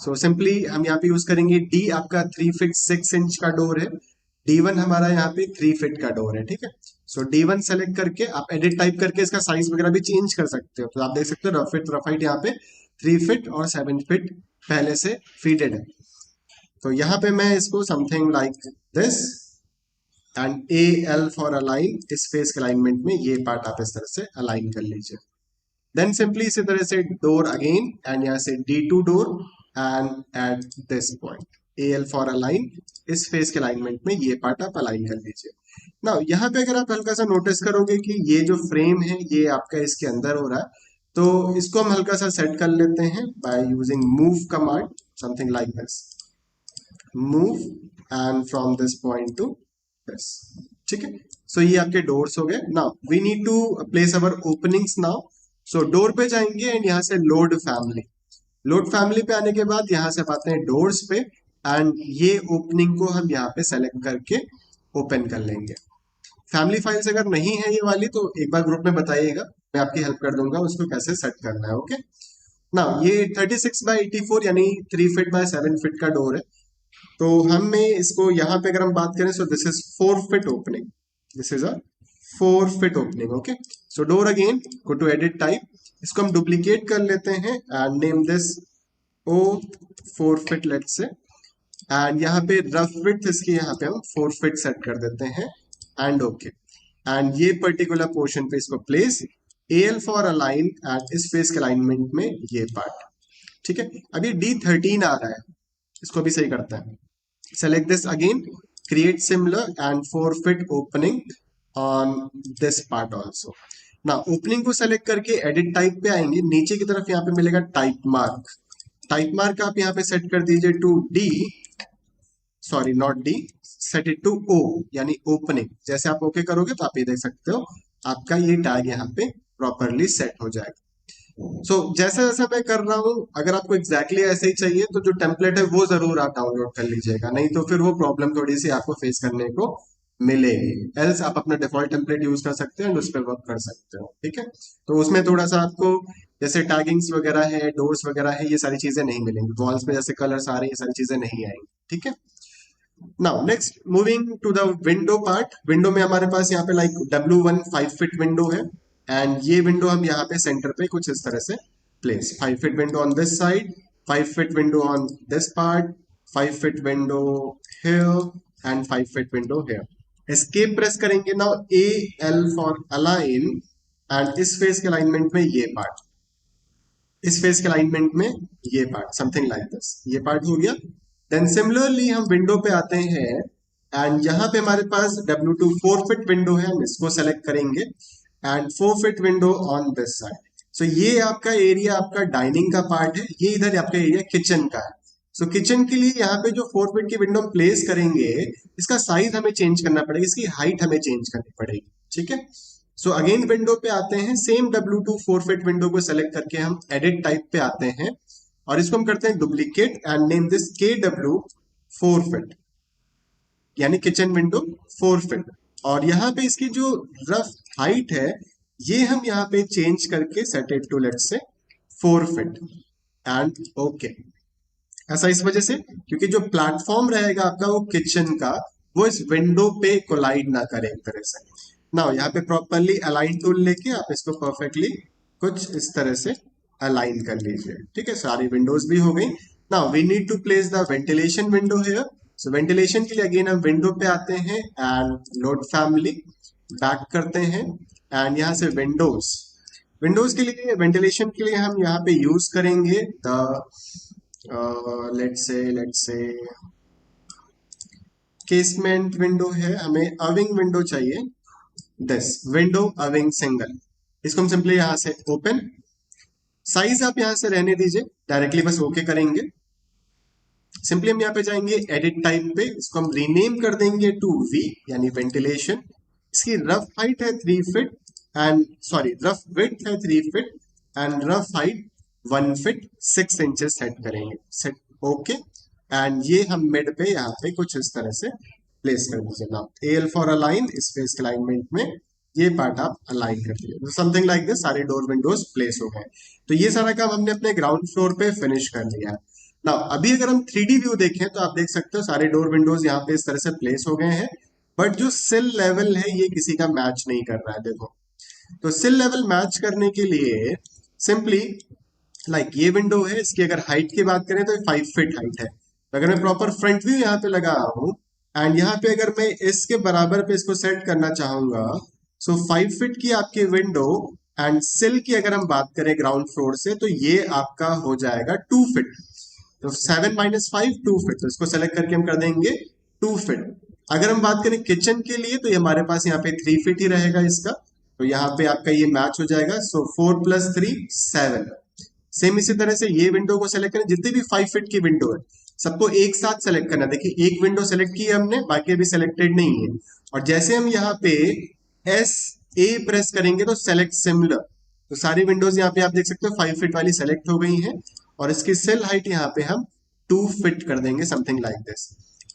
so simply हम यहाँ पे यूज करेंगे डी, आपका 3 फीट 6 इंच का डोर है। D1 हमारा यहाँ पे 3 फीट का डोर है, ठीक है। सो D1 सेलेक्ट करके आप एडिट टाइप करके इसका साइज वगैरह भी चेंज कर सकते हो। तो आप देख सकते हो रफ फिट रफ हाइट यहाँ पे 3 फीट और 7 फीट पहले से फीडेड है। तो यहाँ पे मैं इसको something like this and A L for align, इस फेस के अलाइनमेंट में ये पार्ट आप इस तरह से अलाइन कर लीजिए। देन सिंपली इसी तरह से डोर अगेन एंड यहाँ से D2 door and at this point A L for align, इस फेस के अलाइनमेंट में ये पार्ट आप अलाइन कर लीजिए। ना यहाँ पे अगर आप हल्का सा नोटिस करोगे कि ये जो फ्रेम है ये आपका इसके अंदर हो रहा है, तो इसको हम हल्का सा सेट कर लेते हैं by using move command, something like this, move and from this point to this, ठीक है। सो ये आपके डोर्स हो गए। Now we need to place our openings now. So door पे जाएंगे एंड यहाँ से लोड फैमिली, लोड फैमिली पे आने के बाद यहाँ से आते हैं डोर्स पे एंड ये ओपनिंग को हम यहाँ पे सेलेक्ट करके ओपन कर लेंगे। फैमिली फाइल्स अगर नहीं है ये वाली तो एक बार ग्रुप में बताइएगा, मैं आपकी हेल्प कर दूंगा उसको कैसे सेट करना है। ओके, ना ये 36x84 यानी 3 फीट बाय 7 फीट का डोर है। तो हमें इसको यहाँ पे अगर हम बात करें, so this is 4 feet opening, this is a 4 feet opening. Okay, so door again go to edit type, इसको हम डुप्लीकेट कर लेते हैं and name this O 4 feet let's say, and यहाँ पे रफ विड्थ इसकी यहाँ पे हम 4 फीट सेट कर देते हैं एंड ओके। एंड ये पर्टिकुलर पोर्शन पे इसको place L for align and इस फेस के अलाइनमेंट में ये पार्ट, ठीक है। अभी D13 आ रहा है, इसको भी सही करता है। Select this again, create similar and 4 feet opening on this part also. ना ओपनिंग को सेलेक्ट करके एडिट टाइप पे आएंगे, नीचे की तरफ यहाँ पे मिलेगा टाइप मार्क, टाइप मार्क आप यहाँ पे सेट कर दीजिए to D, sorry not D, set it to O यानी ओपनिंग। जैसे आप ओके करोगे तो आप ये देख सकते हो आपका ये टैग यहाँ पे प्रॉपरली सेट हो जाएगा। जैसा जैसा मैं कर रहा हूँ, अगर आपको एग्जैक्टली ऐसे ही चाहिए तो जो टेम्पलेट है वो जरूर आप डाउनलोड कर लीजिएगा, नहीं तो फिर वो प्रॉब्लम थोड़ी सी आपको फेस करने को मिलेगी। एल्स आप अपना डिफॉल्ट टेम्पलेट यूज कर सकते हैं, उस पर वर्क कर सकते हो, ठीक है। तो उसमें थोड़ा सा आपको जैसे टैगिंग्स वगैरह है, डोर्स वगैरह है, ये सारी चीजें नहीं मिलेंगी, वॉल्स पे जैसे कलर्स आ रहे हैं ये सारी चीजें नहीं आएंगी, ठीक है। Now next moving to the window part. Window में हमारे पास यहाँ पे लाइक W1 5 फीट विंडो है एंड ये विंडो हम यहाँ पे सेंटर पे कुछ इस तरह से place, 5 feet window on this side, 5 feet window on this part, 5 feet window here and 5 feet window here. Escape press करेंगे। Now A L for align and इस फेस के अलाइनमेंट में ये पार्ट, इस फेस के अलाइनमेंट में ये part, something like this, ये पार्ट हो गया। देन सिमिलरली हम विंडो पे आते हैं एंड यहाँ पे हमारे पास W2 4 फीट विंडो है, हम इसको सेलेक्ट करेंगे and 4 feet window on this side. So ये आपका एरिया आपका डाइनिंग का पार्ट है, ये इधर आपका एरिया किचन का है। सो किचन के लिए यहाँ पे जो 4 फीट की विंडो प्लेस करेंगे, इसका साइज हमें चेंज करना पड़ेगा, इसकी हाइट हमें चेंज करनी पड़ेगी, ठीक है। सो अगेन विंडो पे आते हैं, सेम W2 4 फीट विंडो को सेलेक्ट करके हम एडिट टाइप पे आते हैं और इसको हम करते हैं duplicate and name this KW 4 feet यानी किचन विंडो 4 फीट। और यहाँ पे इसकी जो रफ हाइट है ये हम यहाँ पे चेंज करके set it to let's say 4 feet and okay. ऐसा इस वजह से क्योंकि जो प्लेटफॉर्म रहेगा आपका वो किचन का, वो इस विंडो पे कोलाइड ना करे एक तरह से। ना यहाँ पे प्रॉपरली अलाइन टूल लेके आप इसको परफेक्टली कुछ इस तरह से अलाइन कर लीजिए, ठीक है। सारी विंडोज भी हो गई। Now we need to place the ventilation window here. So ventilation के लिए अगेन हम विंडो पे आते हैं एंड लोड फैमिली, बैक करते हैं एंड यहाँ से विंडोज, विंडोज के लिए वेंटिलेशन के लिए हम यहाँ पे यूज करेंगे the let's say casement window है, हमें अविंग विंडो चाहिए, दिस विंडो अविंग सिंगल, इसको हम सिंपली यहाँ से ओपन, साइज आप यहाँ से रहने दीजिए, डायरेक्टली बस ओके करेंगे। सिंपली हम यहाँ पे जाएंगे एडिट टाइप पे, इसको हम रीनेम कर देंगे टू वी यानी वेंटिलेशन। इसकी रफ हाइट है 3 feet and sorry rough width है 3 feet and rough height 1 feet 6 inches set करेंगे, सेट ओके। एंड ये हम मिड पे यहाँ पे कुछ इस तरह से प्लेस कर दीजिए। नाउ एल फॉर अलाइन, इस फेस के अलाइनमेंट में ये पार्ट आप अलाइन कर दीजिए, समथिंग लाइक दिस, सारे डोर विंडोज प्लेस हो गए। तो ये सारा काम हमने अपने ग्राउंड फ्लोर पे फिनिश कर लिया है। ना अभी अगर हम 3D व्यू देखें तो आप देख सकते हो सारे डोर विंडोज यहाँ पे इस तरह से प्लेस हो गए हैं, बट जो सिल लेवल है ये किसी का मैच नहीं कर रहा है। देखो, तो सिल लेवल मैच करने के लिए सिंपली ये विंडो है, इसकी अगर हाइट की बात करें तो 5 फीट हाइट है। तो अगर मैं प्रॉपर फ्रंट व्यू यहाँ पे लगा रहा हूँ एंड यहाँ पे अगर मैं इसके बराबर पे इसको सेट करना चाहूंगा, सो 5 फीट की आपकी विंडो एंड सिल की अगर हम बात करें ग्राउंड फ्लोर से तो ये आपका हो जाएगा 2 फीट। तो 7 माइनस 5 2 फीट, तो इसको सेलेक्ट करके हम कर देंगे 2 फीट। अगर हम बात करें किचन के लिए तो ये हमारे पास यहाँ पे 3 फीट ही रहेगा इसका, तो यहाँ पे आपका ये मैच हो जाएगा। सो 4 प्लस 3 7। सेम इसी तरह से ये विंडो को सेलेक्ट करें, जितनी भी 5 फीट की विंडो है सबको एक साथ सेलेक्ट करना। देखिए एक विंडो सेलेक्ट की है हमने, बाकी अभी सेलेक्टेड नहीं है। और जैसे हम यहाँ पे एस ए प्रेस करेंगे तो सेलेक्ट सिमिलर, तो सारी विंडोज यहाँ पे आप देख सकते हो 5 फीट वाली सेलेक्ट हो गई हैं और इसकी सेल हाइट यहाँ पे हम 2 फीट कर देंगे, something like this.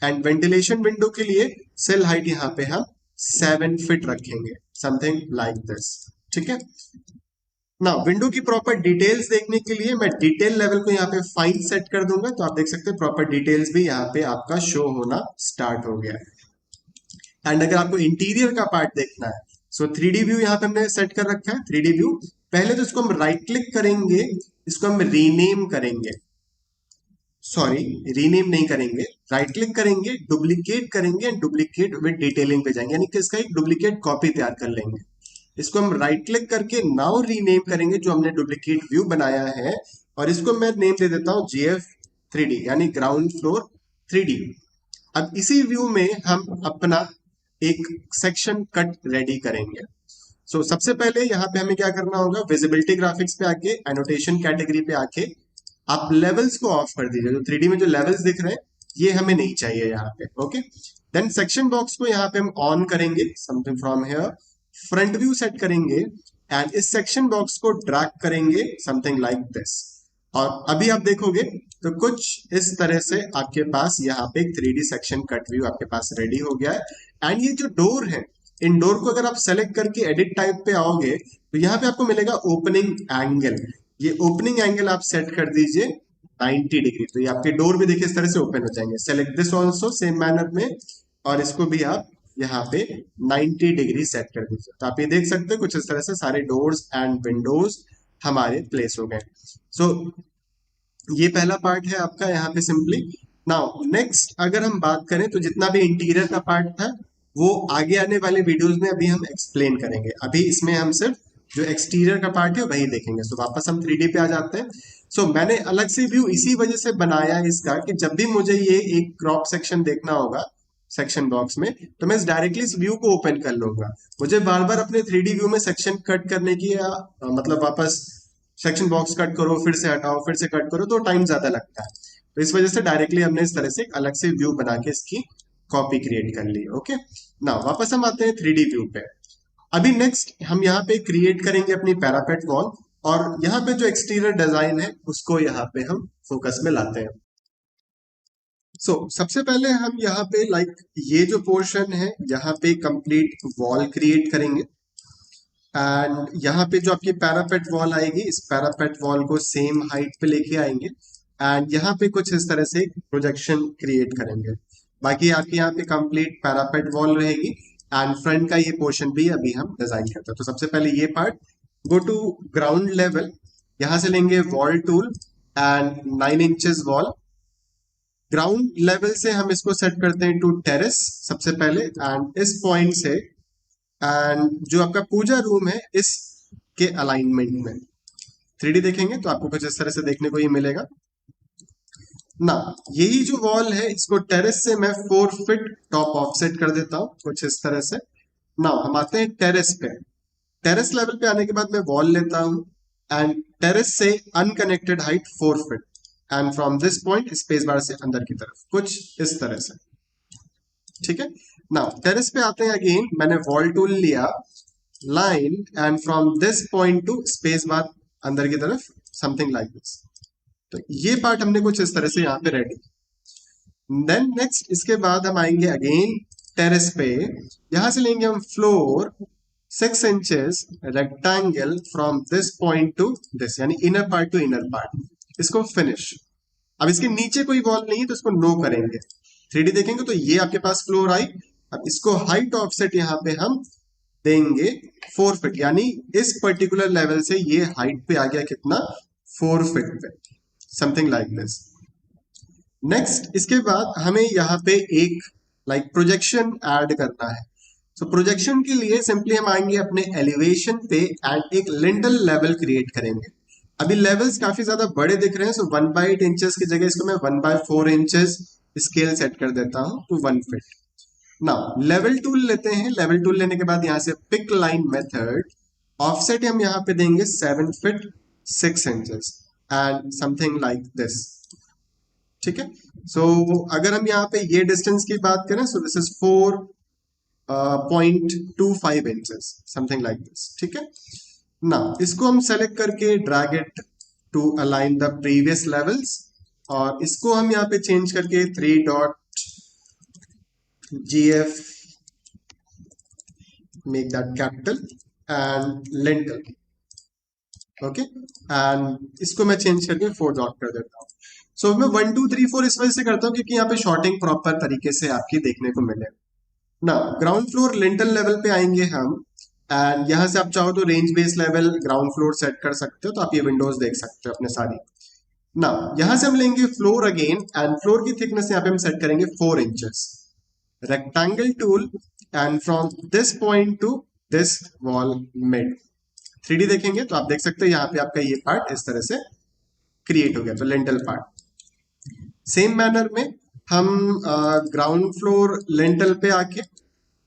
And ventilation window के लिए सेल हाइट यहाँ पे हम 7 फीट रखेंगे, समथिंग लाइक दिस, ठीक है ना। विंडो की प्रॉपर डिटेल्स देखने के लिए मैं डिटेल लेवल को यहाँ पे फाइन सेट कर दूंगा, तो आप देख सकते हैं प्रॉपर डिटेल्स भी यहाँ पे आपका शो होना स्टार्ट हो गया है। एंड अगर आपको इंटीरियर का पार्ट देखना है, सो 3D व्यू यहाँ पे हमने सेट कर रखा है। 3D व्यू पहले तो इसको हम राइट क्लिक करेंगे, इसको हम रीनेम करेंगे, सॉरी रीनेम नहीं करेंगे, राइट क्लिक करेंगे, डुप्लीकेट करेंगे, डुप्लीकेट विद डिटेलिंग पे जाएंगे, यानी कि इसका एक डुप्लीकेट कॉपी तैयार कर लेंगे। इसको हम राइट क्लिक करके नाउ रीनेम करेंगे जो हमने डुप्लीकेट व्यू बनाया है, और इसको मैं नेम दे देता हूं GF 3D यानी ग्राउंड फ्लोर 3D। अब इसी व्यू में हम अपना एक सेक्शन कट रेडी करेंगे। सो सबसे पहले यहाँ पे हमें क्या करना होगा, विजिबिलिटी ग्राफिक्स पे आके एनोटेशन कैटेगरी पे आके आप लेवल्स को ऑफ कर दीजिए। जो 3D में जो लेवल्स दिख रहे हैं ये हमें नहीं चाहिए यहाँ पे, ओके। देन सेक्शन बॉक्स को यहाँ पे हम ऑन करेंगे, something from here front view set करेंगे एंड इस सेक्शन बॉक्स को ड्रैग करेंगे, समथिंग लाइक दिस। और अभी आप देखोगे तो कुछ इस तरह से आपके पास यहाँ पे एक 3D सेक्शन कट व्यू आपके पास रेडी हो गया है। एंड ये जो डोर है, इन डोर को अगर आप सेलेक्ट करके एडिट टाइप पे आओगे तो यहाँ पे आपको मिलेगा ओपनिंग एंगल। ये ओपनिंग एंगल आप सेट कर दीजिए 90 डिग्री, तो ये आपके डोर भी देखिए इस तरह से ओपन हो जाएंगे। Select this also same manner में, और इसको भी आप यहाँ पे 90 डिग्री सेट कर दीजिए। तो आप ये देख सकते हो कुछ इस तरह से सारे डोर्स एंड विंडोज हमारे प्लेस हो गए। सो ये पहला पार्ट है आपका यहाँ पे सिंपली। नाउ नेक्स्ट अगर हम बात करें तो जितना भी इंटीरियर का पार्ट था वो आगे आने वाले वीडियोस में अभी हम एक्सप्लेन करेंगे। अभी इसमें हम सिर्फ जो एक्सटीरियर का पार्ट है वही देखेंगे। सो वापस हम 3D पे आ जाते हैं। सो मैंने अलग से व्यू इसी वजह से बनाया है इसका कि जब भी मुझे ये एक क्रॉप सेक्शन देखना होगा सेक्शन बॉक्स में तो मैं डायरेक्टली इस व्यू को ओपन कर लूंगा। मुझे बार बार अपने 3D व्यू में सेक्शन कट करने की या मतलब वापस सेक्शन बॉक्स कट करो फिर से हटाओ फिर से कट करो तो टाइम ज्यादा लगता है। तो इस वजह से डायरेक्टली हमने इस तरह से एक अलग से व्यू बना के इसकी कॉपी क्रिएट कर ली, ओके ना। वापस हम आते हैं 3D व्यू पे। अभी नेक्स्ट हम यहाँ पे क्रिएट करेंगे अपनी पैरापेट वॉल, और यहाँ पे जो एक्सटीरियर डिजाइन है उसको यहाँ पे हम फोकस में लाते हैं। सबसे पहले हम यहाँ पे ये जो पोर्शन है यहाँ पे कंप्लीट वॉल क्रिएट करेंगे। एंड यहाँ पे जो आपकी पैरापेट वॉल आएगी इस पैरापेट वॉल को सेम हाइट पे लेके आएंगे एंड यहाँ पे कुछ इस तरह से प्रोजेक्शन क्रिएट करेंगे। बाकी आपकी यहाँ पे कंप्लीट पैरापेट वॉल रहेगी एंड फ्रंट का ये पोर्शन भी अभी हम डिजाइन करते हैं। तो सबसे पहले ये part, go to ground level, यहाँ से लेंगे wall tool and 9 inches wall. Ground level से हम इसको सेट करते हैं टू टेरेस सबसे पहले, एंड इस पॉइंट से एंड जो आपका पूजा रूम है इसके अलाइनमेंट में 3D देखेंगे तो आपको कुछ इस तरह से देखने को ये मिलेगा ना। यही जो वॉल है इसको टेरेस से मैं 4 फीट टॉप ऑफसेट कर देता हूं कुछ इस तरह से ना। हम आते हैं टेरेस पे। टेरेस लेवल पे आने के बाद मैं वॉल लेता हूं एंड टेरेस से unconnected height 4 feet and from this point space bar से अंदर की तरफ कुछ इस तरह से, ठीक है ना। टेरेस पे आते हैं, अगेन मैंने वॉल टूल लिया, line and from this point to space bar अंदर की तरफ समथिंग लाइक दिस। तो ये पार्ट हमने कुछ इस तरह से यहाँ पे रेडी। देन नेक्स्ट इसके बाद हम आएंगे अगेन टेरेस पे, यहां से लेंगे हम floor 6 inches rectangle from this point to this, यानी inner part to inner part, इसको फिनिश। अब इसके नीचे कोई वॉल नहीं है तो इसको नो करेंगे। 3D देखेंगे तो ये आपके पास फ्लोर आई। अब इसको हाइट ऑफसेट यहाँ पे हम देंगे 4 फीट, यानी इस पर्टिकुलर लेवल से ये हाइट पे आ गया कितना, 4 फीट पे, समथिंग लाइक दिस। नेक्स्ट इसके बाद हमें यहाँ पे एक प्रोजेक्शन ऐड करना है। तो प्रोजेक्शन के लिए सिंपली हम आएंगे अपने एलिवेशन पे एंड एक लिंटल लेवल क्रिएट करेंगे। अभी लेवल्स काफी ज्यादा बड़े दिख रहे हैं, सो 1/8 इंचेस की जगह इसको मैं 1/4 इंचेस स्केल सेट कर देता हूं to 1 feet. Now level tool लेते हैं। लेवल टूल लेने के बाद यहां से पिक लाइन मेथड, ऑफसेट हम यहां पे देंगे 7 feet 6 inches and something like this, ठीक है। सो अगर हम यहाँ पे ये डिस्टेंस की बात करें, so this is 4.25 inches, something like this, ठीक है ना। इसको हम सेलेक्ट करके drag it to align the previous levels, और इसको हम यहाँ पे चेंज करके 3.gf make that capital and lintel, okay, and इसको मैं चेंज करके 4 डॉट कर देता हूँ। सो मैं 1 2 3 4 इस वजह से करता हूँ क्योंकि यहाँ पे शॉर्टिंग प्रॉपर तरीके से आपकी देखने को मिले ना। ग्राउंड फ्लोर लिंटल लेवल पे आएंगे हम, एंड यहाँ से आप चाहो तो range base level ground floor set कर सकते हो, तो आप ये विंडोज देख सकते हो अपने सारी ना। यहाँ से हम लेंगे फ्लोर अगेन, एंड फ्लोर की थिकनेस यहाँ पे हम सेट करेंगे 4 inches, rectangle tool and from this point to this wall mid. 3D देखेंगे तो आप देख सकते हो यहाँ पे आपका ये पार्ट इस तरह से क्रिएट हो गया, तो लिंटल पार्ट। सेम मैनर में हम ग्राउंड फ्लोर लिंटल पे आके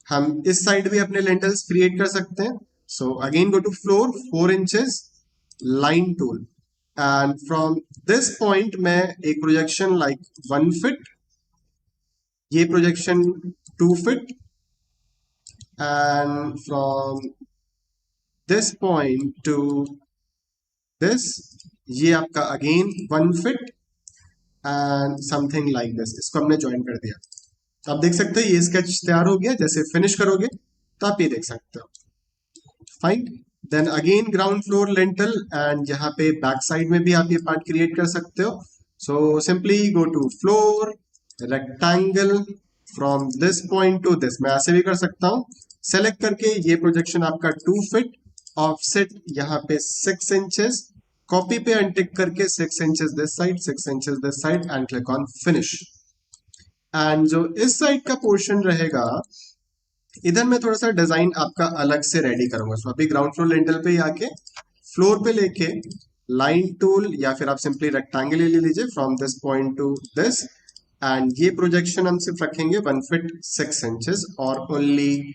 हम इस साइड भी अपने लिंटल्स क्रिएट कर सकते हैं। So again go to floor 4 inches line tool, and from this point मैं एक प्रोजेक्शन लाइक 1 फीट, ये projection 2 feet, and from this point to this ये आपका again 1 feet and something like this, इसको हमने ज्वाइन कर दिया। तो आप देख सकते हैं ये स्केच तैयार हो गया। जैसे फिनिश करोगे तो आप ये देख सकते हो, fine. Then again ground floor lintel, and यहाँ पे बैक साइड में भी आप ये पार्ट क्रिएट कर सकते हो। So simply go to floor rectangle from this point to this, मैं ऐसे भी कर सकता हूँ सेलेक्ट करके, ये प्रोजेक्शन आपका 2 फीट, ऑफसेट यहाँ पे 6 इंचेस, कॉपी पे अनटिक करके 6 inches this side 6 inches this side and click on finish. And जो इस साइड का पोर्शन रहेगा इधर मैं थोड़ा सा डिजाइन आपका अलग से रेडी करूंगा। सो अभी ग्राउंड फ्लोर लिंटल पे आके फ्लोर पे लेके लाइन टूल या फिर आप सिंपली रेक्टेंगल ले लीजिए from this point to this, and ये प्रोजेक्शन हम सिर्फ रखेंगे 1 फीट 6 इंचेस और ओनली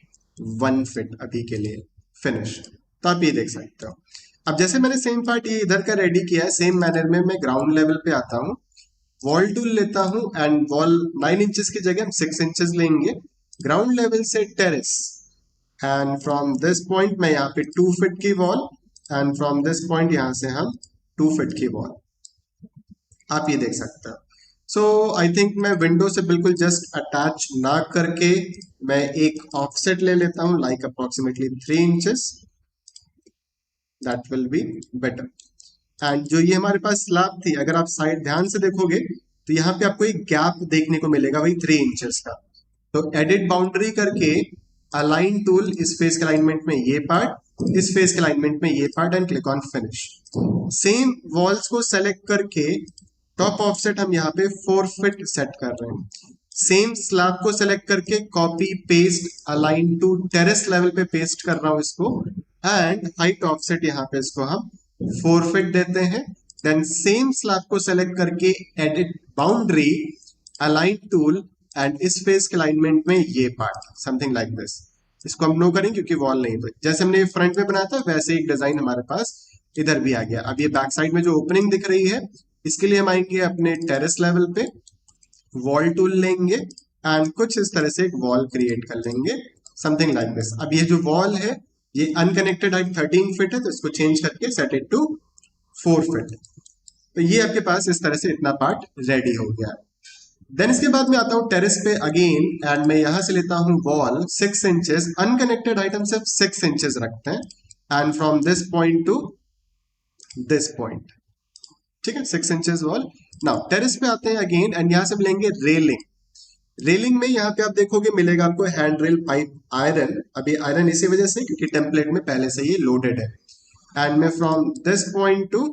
1 फीट अभी के लिए, फिनिश। तो आप ये देख सकते हो। अब जैसे मैंने सेम पार्ट ये इधर का रेडी किया है, सेम मैनर में मैं ग्राउंड लेवल पे आता हूँ, वॉल टूल लेता हूं एंड वॉल 9 इंचेस की जगह हम 6 इंचेस लेंगे, ग्राउंड लेवल से terrace, and from this point मैं यहाँ पे 2 फीट की wall, and from this point यहाँ से हम 2 फीट की वॉल, आप ये देख सकते हो। सो आई थिंक मैं विंडो से बिल्कुल जस्ट अटैच ना करके मैं एक ऑफसेट ले लेता हूं like approximately 3 inches, that will be better. And जो ये हमारे पास स्लैब थी, अगर आप साइड ध्यान से देखोगे तो यहाँ पे आपको एक गैप देखने को मिलेगा वही 3 इंचेस का। तो एडिट बाउंड्री करके अलाइन टूल, इस फेस के अलाइनमेंट में ये पार्ट, इस फेस के अलाइनमेंट में ये part, and click on finish. Same walls को सेलेक्ट करके टॉप ऑफसेट हम यहाँ पे 4 फीट सेट कर रहे हैं। सेम स्लैब को सेलेक्ट करके copy paste align to terrace level पे पेस्ट कर रहा हूं इसको, एंड हाइट ऑफसेट यहाँ पे इसको हम 4 फीट देते हैं। देन सेम स्लैब को सेलेक्ट करके edit boundary align tool, and इस फेस के अलाइनमेंट में ये पार्ट समथिंग लाइक दिस, इसको हम नो करें क्योंकि वॉल नहीं, तो जैसे हमने फ्रंट में बनाया था वैसे एक डिजाइन हमारे पास इधर भी आ गया। अब ये बैक साइड में जो ओपनिंग दिख रही है, इसके लिए हम आएंगे अपने टेरेस लेवल पे, वॉल टूल लेंगे एंड कुछ इस तरह से एक वॉल क्रिएट कर लेंगे समथिंग लाइक दिस। अब ये जो वॉल है ये अनकनेक्टेड हाइट 13 फीट है, तो इसको चेंज करके सेट इट टू 4 फीट। तो ये आपके पास इस तरह से इतना पार्ट रेडी हो गया है। देन इसके बाद मैं आता हूं टेरेस पे अगेन, एंड मैं यहां से लेता हूं वॉल 6 इंचेस, अनकनेक्टेड हाइट हम सिर्फ 6 इंचेस रखते हैं, and from this point to this point, ठीक है, 6 इंचेस वॉल। नाउ टेरेस पे आते हैं अगेन, एंड यहां से मिलेंगे रेलिंग। रेलिंग में यहाँ पे आप देखोगे मिलेगा आपको हैंड रेल पाइप आयरन, अभी आयरन इसी वजह से क्योंकि टेम्पलेट में पहले से ये लोडेड है, एंड मैं from this point to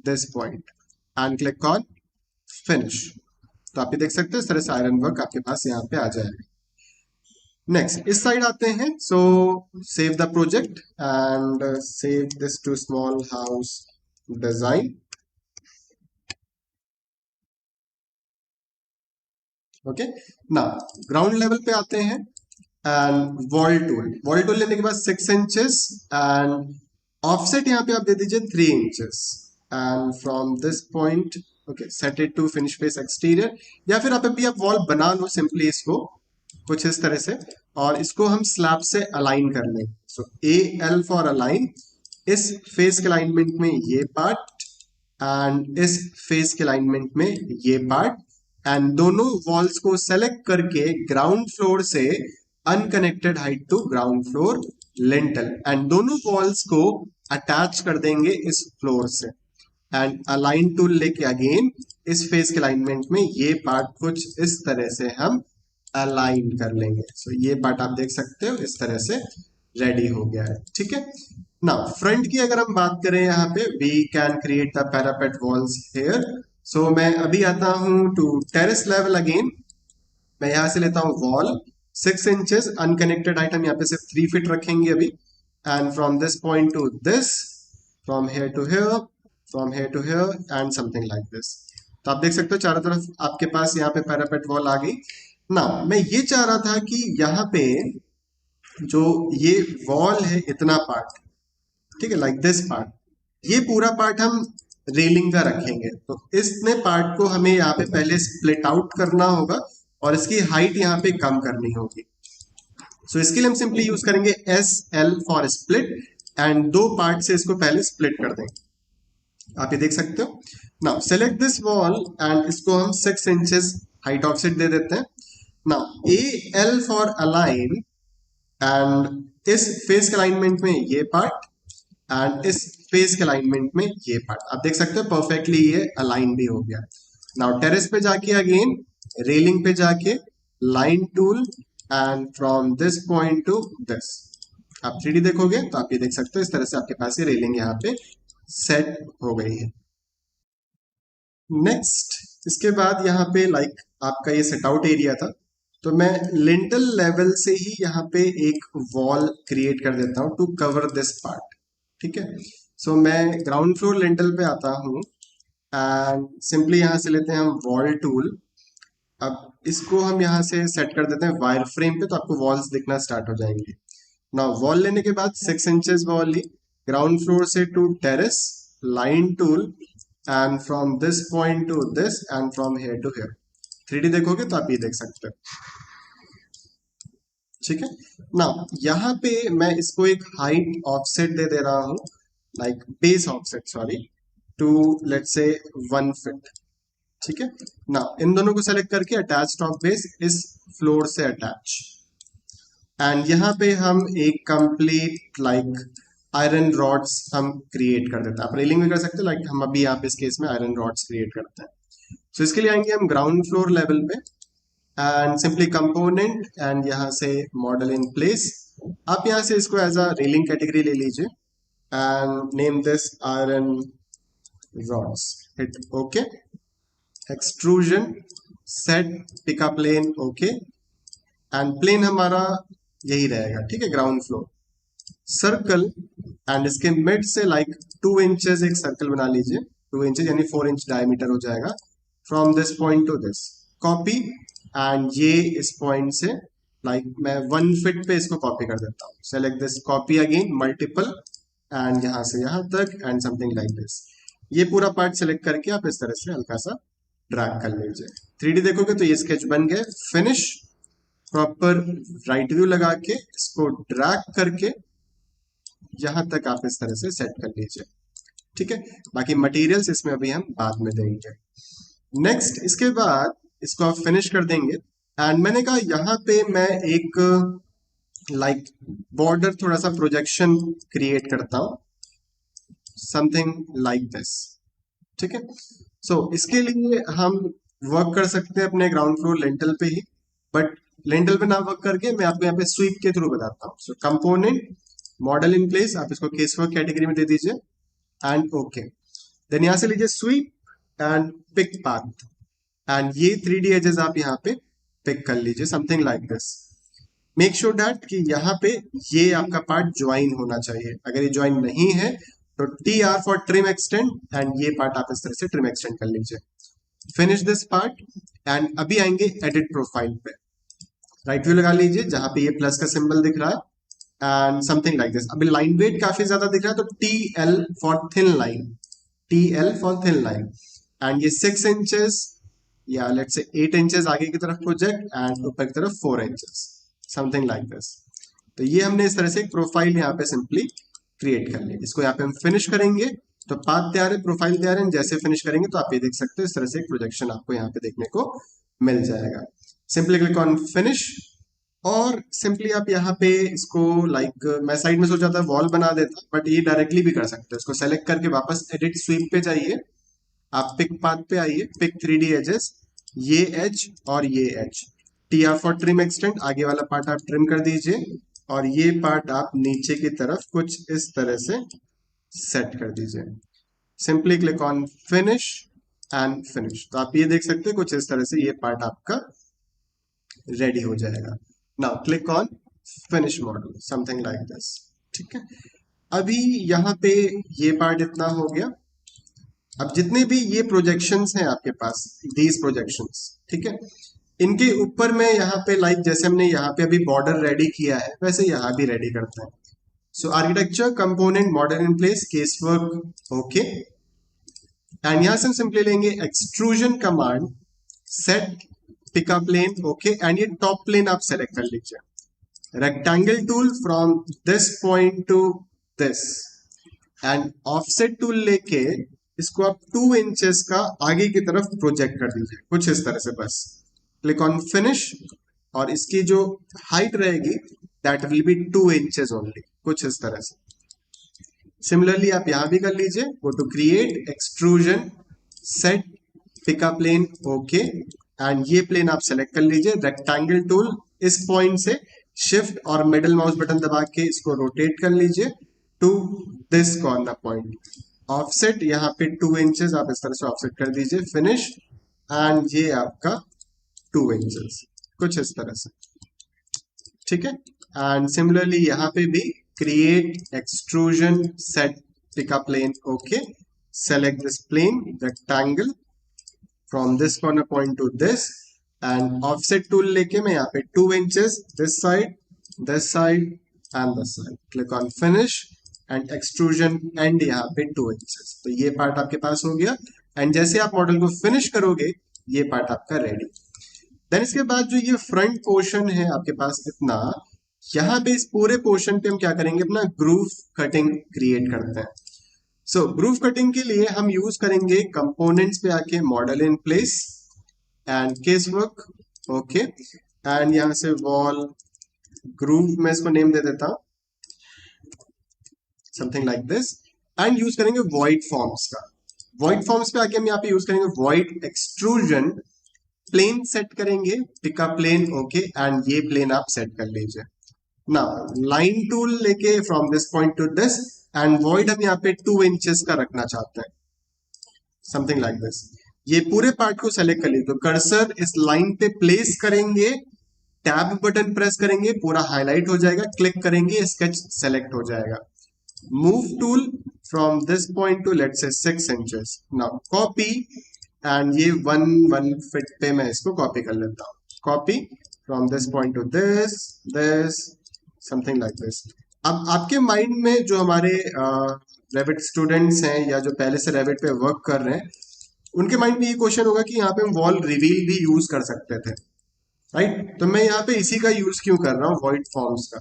this point and click on finish. तो आप ये देख सकते हो इस तरह से आयरन वर्क आपके पास यहाँ पे आ जाएगा। नेक्स्ट इस साइड आते हैं, so save the project and save this to small house design. Okay, ना ग्राउंड लेवल पे आते हैं एंड वॉल टूल लेने के बाद 6 इंचेस एंड ऑफसेट यहाँ पे आप दे दीजिए 3 inches, and from this point okay set it to finish face exterior, या फिर आप अभी आप वॉल बना लो सिंपली इसको कुछ इस तरह से, और इसको हम स्लैब से अलाइन कर लें। So A L for align, इस फेस के अलाइनमेंट में ये पार्ट एंड इस फेस के अलाइनमेंट में ये पार्ट, एंड दोनों वॉल्स को सेलेक्ट करके ग्राउंड फ्लोर से unconnected height to ground floor lintel, and दोनों वॉल्स को अटैच कर देंगे इस फ्लोर से, एंड अलाइन टूल लेके अगेन इस फेस के अलाइनमेंट में ये पार्ट कुछ इस तरह से हम अलाइन कर लेंगे। सो ये पार्ट आप देख सकते हो इस तरह से रेडी हो गया है, ठीक है। नाउ फ्रंट की अगर हम बात करें यहाँ पे, we can create the parapet walls here. सो मैं अभी आता हूं टू टेरेस लेवल अगेन, मैं यहां से लेता हूं वॉल 6 इंचेस, अनकनेक्टेड हाइट हम यहाँ पे सिर्फ 3 फीट रखेंगे अभी, and from this point to this, from here to here, from here to here and something like this. तो आप देख सकते हो चारों तरफ आपके पास यहाँ पे पैरापेट वॉल आ गई। नाउ मैं ये चाह रहा था कि यहाँ पे जो ये वॉल है इतना पार्ट, ठीक है, लाइक दिस पार्ट, ये पूरा पार्ट हम रेलिंग का रखेंगे, तो इसने पार्ट को हमें यहाँ पे पहले स्प्लिट आउट करना होगा और इसकी हाइट यहाँ पे कम करनी होगी। सो इसके लिए हम सिंपली यूज करेंगे S L for split, and दो पार्ट से इसको पहले स्प्लिट कर देंगे, आप ये देख सकते हो। Now select this wall and इसको हम 6 इंचेस हाइट ऑफसेट दे देते हैं। Now A L for align, and इस फेस के अलाइनमेंट में ये पार्ट एंड इस फेस के अलाइनमेंट में ये पार्ट, आप देख सकते हो परफेक्टली ये अलाइन भी हो गया। नाउ टेरेस पे जाके अगेन रेलिंग पे जाके line tool, and from this point to this, आप 3D देखोगे तो आप ये देख सकते हो इस तरह से आपके पास ये रेलिंग यहाँ पे सेट हो गई है। नेक्स्ट इसके बाद यहाँ पे लाइक आपका ये सेट आउट एरिया था, तो मैं लिंटल लेवल से ही यहाँ पे एक वॉल क्रिएट कर देता हूँ टू कवर दिस पार्ट, ठीक है। सो मैं ग्राउंड फ्लोर लिंटल पे आता हूँ एंड सिंपली यहाँ से लेते हैं हम वॉल टूल। अब इसको हम यहाँ से सेट कर देते हैं वायर फ्रेम पे, तो आपको वॉल्स दिखना स्टार्ट हो जाएंगे। ना वॉल लेने के बाद 6 इंचेस वॉल ली, ग्राउंड फ्लोर से to terrace, line tool, and from this point to this, and from here to here. 3D देखोगे तो आप ये देख सकते हो, ठीक है ना। यहाँ पे मैं इसको एक हाइट ऑफसेट दे रहा हूँ, like base offset sorry, to let's say 1 feet, ठीक है ना। इन दोनों को सेलेक्ट करके अटैच टॉप बेस इस फ्लोर से अटैच, एंड यहाँ पे हम एक कंप्लीट लाइक आयरन रॉड्स हम क्रिएट कर देते हैं। आप रेलिंग में कर सकते हो, लाइक हम अभी यहाँ पे इस केस में आयरन रॉड्स क्रिएट करते हैं। सो इसके लिए आएंगे हम ग्राउंड फ्लोर लेवल पे एंड सिंपली कंपोनेंट एंड यहाँ से मॉडल इन प्लेस, आप यहाँ से इसको एज अ रेलिंग कैटेगरी ले लीजिए and name this iron rods, hit okay, extrusion set pick a plane okay, and plane हमारा यही रहेगा, ठीक है, ग्राउंड फ्लोर। सर्कल, एंड इसके मिड से लाइक 2 इंचेस एक सर्कल बना लीजिए, 2 इंचेस यानी 4 इंच डायमीटर हो जाएगा, from this point to this. Copy, and ये इस पॉइंट से लाइक मैं 1 फीट पे इसको कॉपी कर देता हूँ। Select this, copy again, multiple, and यहां से यहां तक, एंड समथिंग लाइक दिस। ये पूरा पार्ट सेलेक्ट करके आप इस तरह से हल्का सा ड्रैग कर लीजिए। 3D देखोगे तो ये स्केच बन गया। फिनिश, प्रॉपर राइट व्यू लगा के इसको ड्रैग करके यहां तक आप इस तरह से सेट कर लीजिए, ठीक है। बाकी मटेरियल्स इसमें अभी हम बाद में देंगे। नेक्स्ट, इसके बाद इसको आप फिनिश कर देंगे, एंड मैंने कहा यहाँ पे मैं एक लाइक बॉर्डर, थोड़ा सा प्रोजेक्शन क्रिएट करता हूं, समथिंग लाइक दिस, ठीक है। सो इसके लिए हम वर्क कर सकते हैं अपने ग्राउंड फ्लोर लेंटल पे ही, बट लेंटल पे ना वर्क करके मैं आपको यहाँ पे स्वीप के थ्रू बताता हूँ। सो कंपोनेंट, मॉडल इन प्लेस, आप इसको केस वर्क कैटेगरी में दे दीजिए, एंड ओके। देन यहां से लीजिए sweep and pick path, and ये 3D एजेस आप यहाँ पे पिक कर लीजिए, something like this. Make sure that कि यहाँ पे ये आपका पार्ट ज्वाइन होना चाहिए। अगर ये ज्वाइन नहीं है तो TR for trim extend, and ये पार्ट आप इस तरह से ट्रिम एक्सटेंड कर लीजिए। फिनिश दिस पार्ट, एंड अभी आएंगे एडिट प्रोफाइल पे। राइट व्यू लगा लीजिए जहां पे ये प्लस का सिंबल दिख रहा है, एंड समथिंग लाइक दिस। अभी लाइन वेट काफी ज्यादा दिख रहा है, तो TL for thin line, TL for thin line, and ये 6 इंचेस या लेट्स से 8 इंचेस आगे की तरफ प्रोजेक्ट, एंड ऊपर की तरफ 4 इंचेस, समथिंग लाइक दिस। तो ये हमने इस तरह से एक प्रोफाइल यहाँ पे सिंपली क्रिएट कर ली। इसको यहाँ पे हम फिनिश करेंगे तो पाथ तैयार है, प्रोफाइल तैयार है। जैसे फिनिश करेंगे तो आप ये देख सकते हो, इस तरह से एक प्रोजेक्शन आपको यहाँ पे देखने को मिल जाएगा। सिंपली क्लिक ऑन फिनिश, और सिंपली आप यहाँ पे इसको लाइक मैं साइड में सोचा था वॉल बना देता, बट ये डायरेक्टली भी कर सकते हो। इसको सेलेक्ट करके वापस एडिट स्वीप पे जाइए, आप पिक पाथ पे आइए, पिक 3D एजेस, ये एज और ये edge, TR for trim extend, आगे वाला पार्ट आप ट्रिम कर दीजिए, और ये पार्ट आप नीचे की तरफ कुछ इस तरह से सेट कर दीजिए। Simply click on finish and finish, तो आप ये देख सकते हैं कुछ इस तरह से ये पार्ट आपका रेडी हो जाएगा। Now click on finish model, something like this, ठीक है। अभी यहाँ पे ये पार्ट इतना हो गया। अब जितने भी ये प्रोजेक्शंस हैं आपके पास, दीज प्रोजेक्शंस, ठीक है, इनके ऊपर में यहाँ पे लाइक जैसे हमने यहाँ पे अभी बॉर्डर रेडी किया है, वैसे यहाँ भी रेडी करते हैं। So architecture, component, model in place, case work okay, and यहां से हम सिंपली लेंगे extrusion command, set pick a plane okay, and ये टॉप प्लेन आप सेलेक्ट कर लीजिए। Rectangle tool from this point to this, and offset tool लेके इसको आप 2 इंचेस का आगे की तरफ प्रोजेक्ट कर दीजिए, कुछ इस तरह से बस। क्लिक ऑन फिनिश, और इसकी जो हाइट रहेगी that will be 2 inches only, कुछ इस तरह से। सिमिलरली आप यहां भी कर लीजिए, go to create, extrusion, set pick a plane okay, and ये प्लेन आप सेलेक्ट कर लीजिए। रेक्टेंगल टूल, इस पॉइंट से शिफ्ट और मिडिल माउस बटन दबा के इसको रोटेट कर लीजिए to this corner point. Offset यहाँ पे 2 इंचेस आप इस तरह से ऑफसेट कर दीजिए। फिनिश, एंड ये आपका 2 इंचेस, कुछ इस तरह से, ठीक है। एंड सिमिलरली यहाँ पे भी create, extrusion, set pick a plane okay, select this plane rectangle from this corner point to this, and offset tool लेके मैं यहाँ पे 2 inches this side and this side. Click on finish and extrusion, and यहाँ पे 2 inches. तो ये part आपके पास हो गया, एंड जैसे आप मॉडल को फिनिश करोगे ये पार्ट आपका रेडी। देन इसके बाद जो ये फ्रंट पोर्शन है आपके पास इतना, यहाँ पे इस पूरे पोर्शन पे हम क्या करेंगे, अपना ग्रूव कटिंग क्रिएट करते हैं। सो ग्रूव कटिंग के लिए हम यूज करेंगे कंपोनेंट्स पे आके model in place and case work okay, and यहाँ से वॉल ग्रूव, मैं इसको नेम दे देता हूं something like this, and use करेंगे वॉइड फॉर्म्स का। वॉइड फॉर्म्स पे आके हम यहाँ पे यूज करेंगे वॉइड एक्सट्रूजन, प्लेन सेट करेंगे पिका प्लेन ओके, एंड ये प्लेन आप सेट कर लीजिए। नाउ लाइन टूल लेके from this point to this, and void हम यहाँ पे 2 इंचेस का रखना चाहते हैं, समथिंग लाइक दिस। ये पूरे पार्ट को सेलेक्ट कर लीजिए, तो कर्सर इस लाइन पे प्लेस करेंगे, टैब बटन प्रेस करेंगे, पूरा हाईलाइट हो जाएगा, क्लिक करेंगे, स्केच सेलेक्ट हो जाएगा। Move tool from this point to let's से 6 इंचेस, नाउ कॉपी, एंड ये 1 फीट पे मैं इसको कॉपी कर लेता हूँ। Copy from this point to this something like this. अब आपके माइंड में जो हमारे रेविट स्टूडेंट्स हैं या जो पहले से रेविट पे वर्क कर रहे हैं, उनके माइंड में ये क्वेश्चन होगा कि यहाँ पे हम वॉल रिवील भी यूज कर सकते थे, राइट? तो मैं यहाँ पे इसी का यूज क्यों कर रहा हूँ, वॉइड फॉर्म्स का।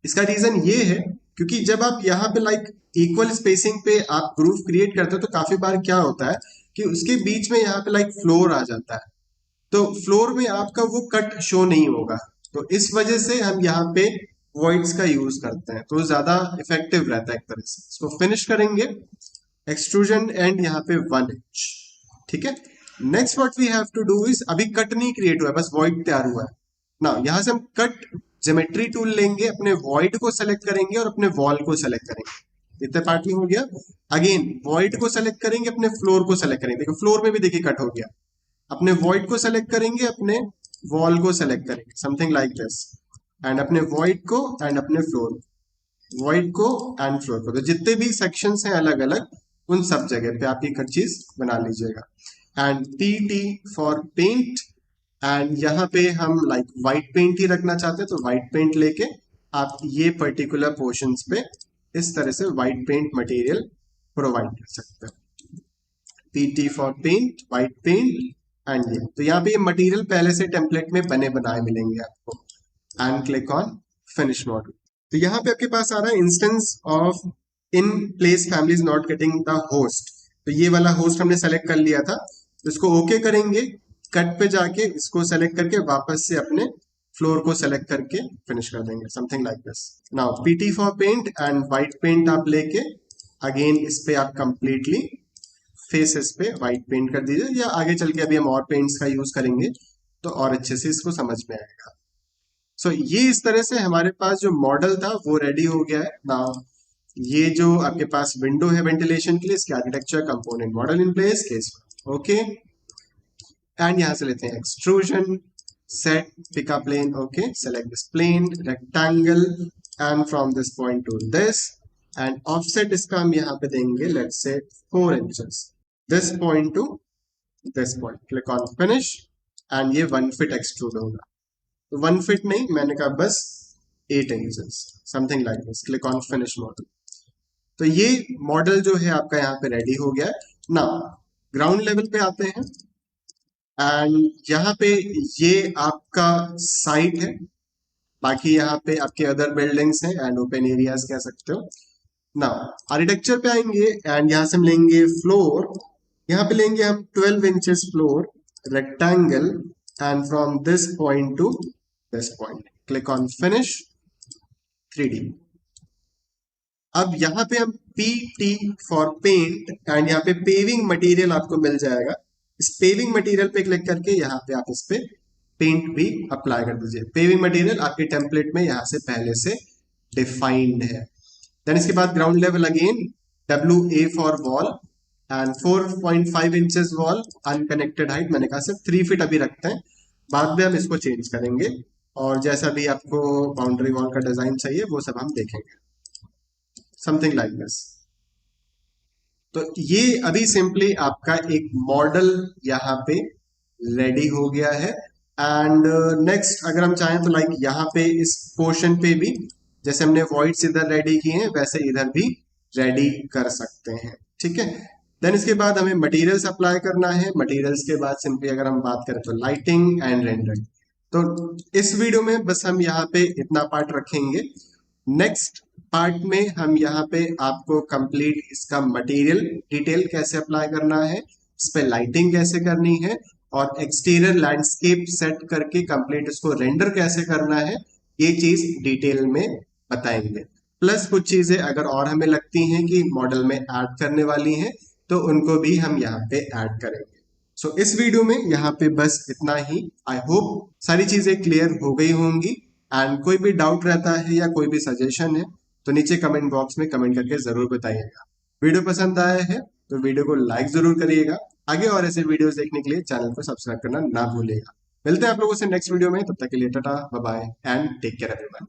इसका रीजन ये है क्योंकि जब आप यहाँ पे लाइक इक्वल स्पेसिंग पे आप ग्रूव क्रिएट करते हो तो काफी बार क्या होता है कि उसके बीच में यहाँ पे लाइक फ्लोर आ जाता है, तो फ्लोर में आपका वो कट शो नहीं होगा, तो इस वजह से हम यहाँ पे वॉइड्स का यूज करते हैं, तो ज्यादा इफेक्टिव रहता है एक तरह से। इसको फिनिश करेंगे, एक्सट्रूजन एंड यहाँ पे 1 इंच, ठीक है। Next what we have to do is, अभी कट नहीं क्रिएट हुआ है, बस वॉइड तैयार हुआ है ना। यहाँ से हम कट ज्योमेट्री टूल लेंगे, अपने वॉइड को सेलेक्ट करेंगे और अपने वॉल को सेलेक्ट करेंगे। इतने पार्ट में हो गया। अगेन वॉइड को सेलेक्ट करेंगे, अपने फ्लोर को सेलेक्ट करेंगे, देखो फ्लोर में भी देखिए कट हो गया। अपने वॉइड को सेलेक्ट करेंगे, अपने वॉल को सेलेक्ट करेंगे, समथिंग लाइक दिस, एंड अपने वॉइड को एंड अपने फ्लोर, वॉइड को एंड फ्लोर को, तो जितने भी सेक्शंस हैं अलग अलग, उन सब जगह पे आप एक चीज बना लीजिएगा। And PT for paint, and यहाँ पे हम लाइक व्हाइट पेंट ही रखना चाहते हैं, तो व्हाइट पेंट लेके आप ये पर्टिकुलर पोर्शंस पे इस तरह से व्हाइट पेंट मटेरियल प्रोवाइड कर सकते हैं। PT for paint, white paint, and ये तो यहाँ पे ये मटेरियल पहले से टेम्पलेट में बने बनाए मिलेंगे आपको। And click on finish model. तो यहाँ पे आपके पास आ रहा है instance of in place family is not getting the host, तो ये वाला होस्ट हमने सेलेक्ट कर लिया था, तो इसको ओके करेंगे, कट पे जाके इसको सेलेक्ट करके वापस से अपने फ्लोर को सेलेक्ट करके फिनिश कर देंगे, something like this. Now PT for paint and white paint आप लेके अगेन इस पे आप कंप्लीटली फेसेस पे व्हाइट पेंट कर दीजिए, या आगे चल के अभी हम और पेंट्स का यूज करेंगे तो और अच्छे से इसको समझ में आएगा। सो ये इस तरह से हमारे पास जो मॉडल था वो रेडी हो गया है। नाउ ये जो आपके पास विंडो है वेंटिलेशन के लिए, इसके architecture component model in place case, okay. And यहां से लेते हैं extrusion, set pick a plane, okay, select this plane rectangle and from this point to this, and offset इसका हम यहाँ पे देंगे let's say 4 inches, this point to this point, click on finish, and ये 1 फीट एक्सट्रूड होगा। तो 1 feet नहीं, मैंने कहा बस 8 inches, something like this, click on finish model. तो ये मॉडल जो है आपका यहाँ पे रेडी हो गया है ना। ग्राउंड लेवल पे आते हैं, एंड यहाँ पे ये आपका साइट है, बाकी यहाँ पे आपके अदर बिल्डिंग्स हैं एंड ओपन एरियाज कह सकते हो ना। आर्किटेक्चर पे आएंगे एंड यहाँ से हम लेंगे फ्लोर, यहाँ पे लेंगे हम 12 inches floor rectangle, and from this point to this point, click on finish 3D। अब यहाँ पे हम PT फॉर पेंट, एंड यहाँ पे पेविंग मटेरियल आपको मिल जाएगा, इस पेविंग मटेरियल पे क्लिक करके यहाँ पे आप इस पे पेंट भी अप्लाई कर दीजिए। पेविंग मटेरियल आपके टेम्पलेट में यहाँ से पहले से डिफाइंड है। देन इसके बाद ground level again WA for wall and 4.5 inches wall, unconnected height मैंने कहा सिर्फ 3 फीट अभी रखते हैं, बाद में हम इसको चेंज करेंगे, और जैसा भी आपको बाउंड्री वॉल का डिजाइन चाहिए वो सब हम देखेंगे, समथिंग लाइक दिस। तो ये अभी सिंपली आपका एक मॉडल यहाँ पे रेडी हो गया है। एंड नेक्स्ट अगर हम चाहें तो लाइक यहाँ पे इस पोर्शन पे भी जैसे हमने वॉइड्स इधर रेडी किए हैं वैसे इधर भी रेडी कर सकते हैं, ठीक है। देन इसके बाद हमें मटेरियल्स अप्लाई करना है। मटेरियल्स के बाद सिंपली अगर हम बात करें तो लाइटिंग एंड रेंडरिंग, तो इस वीडियो में बस हम यहाँ पे इतना पार्ट रखेंगे। नेक्स्ट पार्ट में हम यहाँ पे आपको कंप्लीट इसका मटेरियल डिटेल कैसे अप्लाई करना है, इस पे लाइटिंग कैसे करनी है, और एक्सटीरियर लैंडस्केप सेट करके कंप्लीट इसको रेंडर कैसे करना है, ये चीज डिटेल में बताएंगे। प्लस कुछ चीजें अगर और हमें लगती हैं कि मॉडल में ऐड करने वाली हैं तो उनको भी हम यहाँ पे ऐड करेंगे। सो इस वीडियो में यहाँ पे बस इतना ही। आई होप सारी चीजें क्लियर हो गई होंगी, एंड कोई भी डाउट रहता है या कोई भी सजेशन है तो नीचे कमेंट बॉक्स में कमेंट करके जरूर बताइएगा। वीडियो पसंद आया है तो वीडियो को लाइक जरूर करिएगा, आगे और ऐसे वीडियोस देखने के लिए चैनल को सब्सक्राइब करना ना भूलिएगा। मिलते हैं आप लोगों से नेक्स्ट वीडियो में, तब तक के लिए tata bye bye and take care everyone.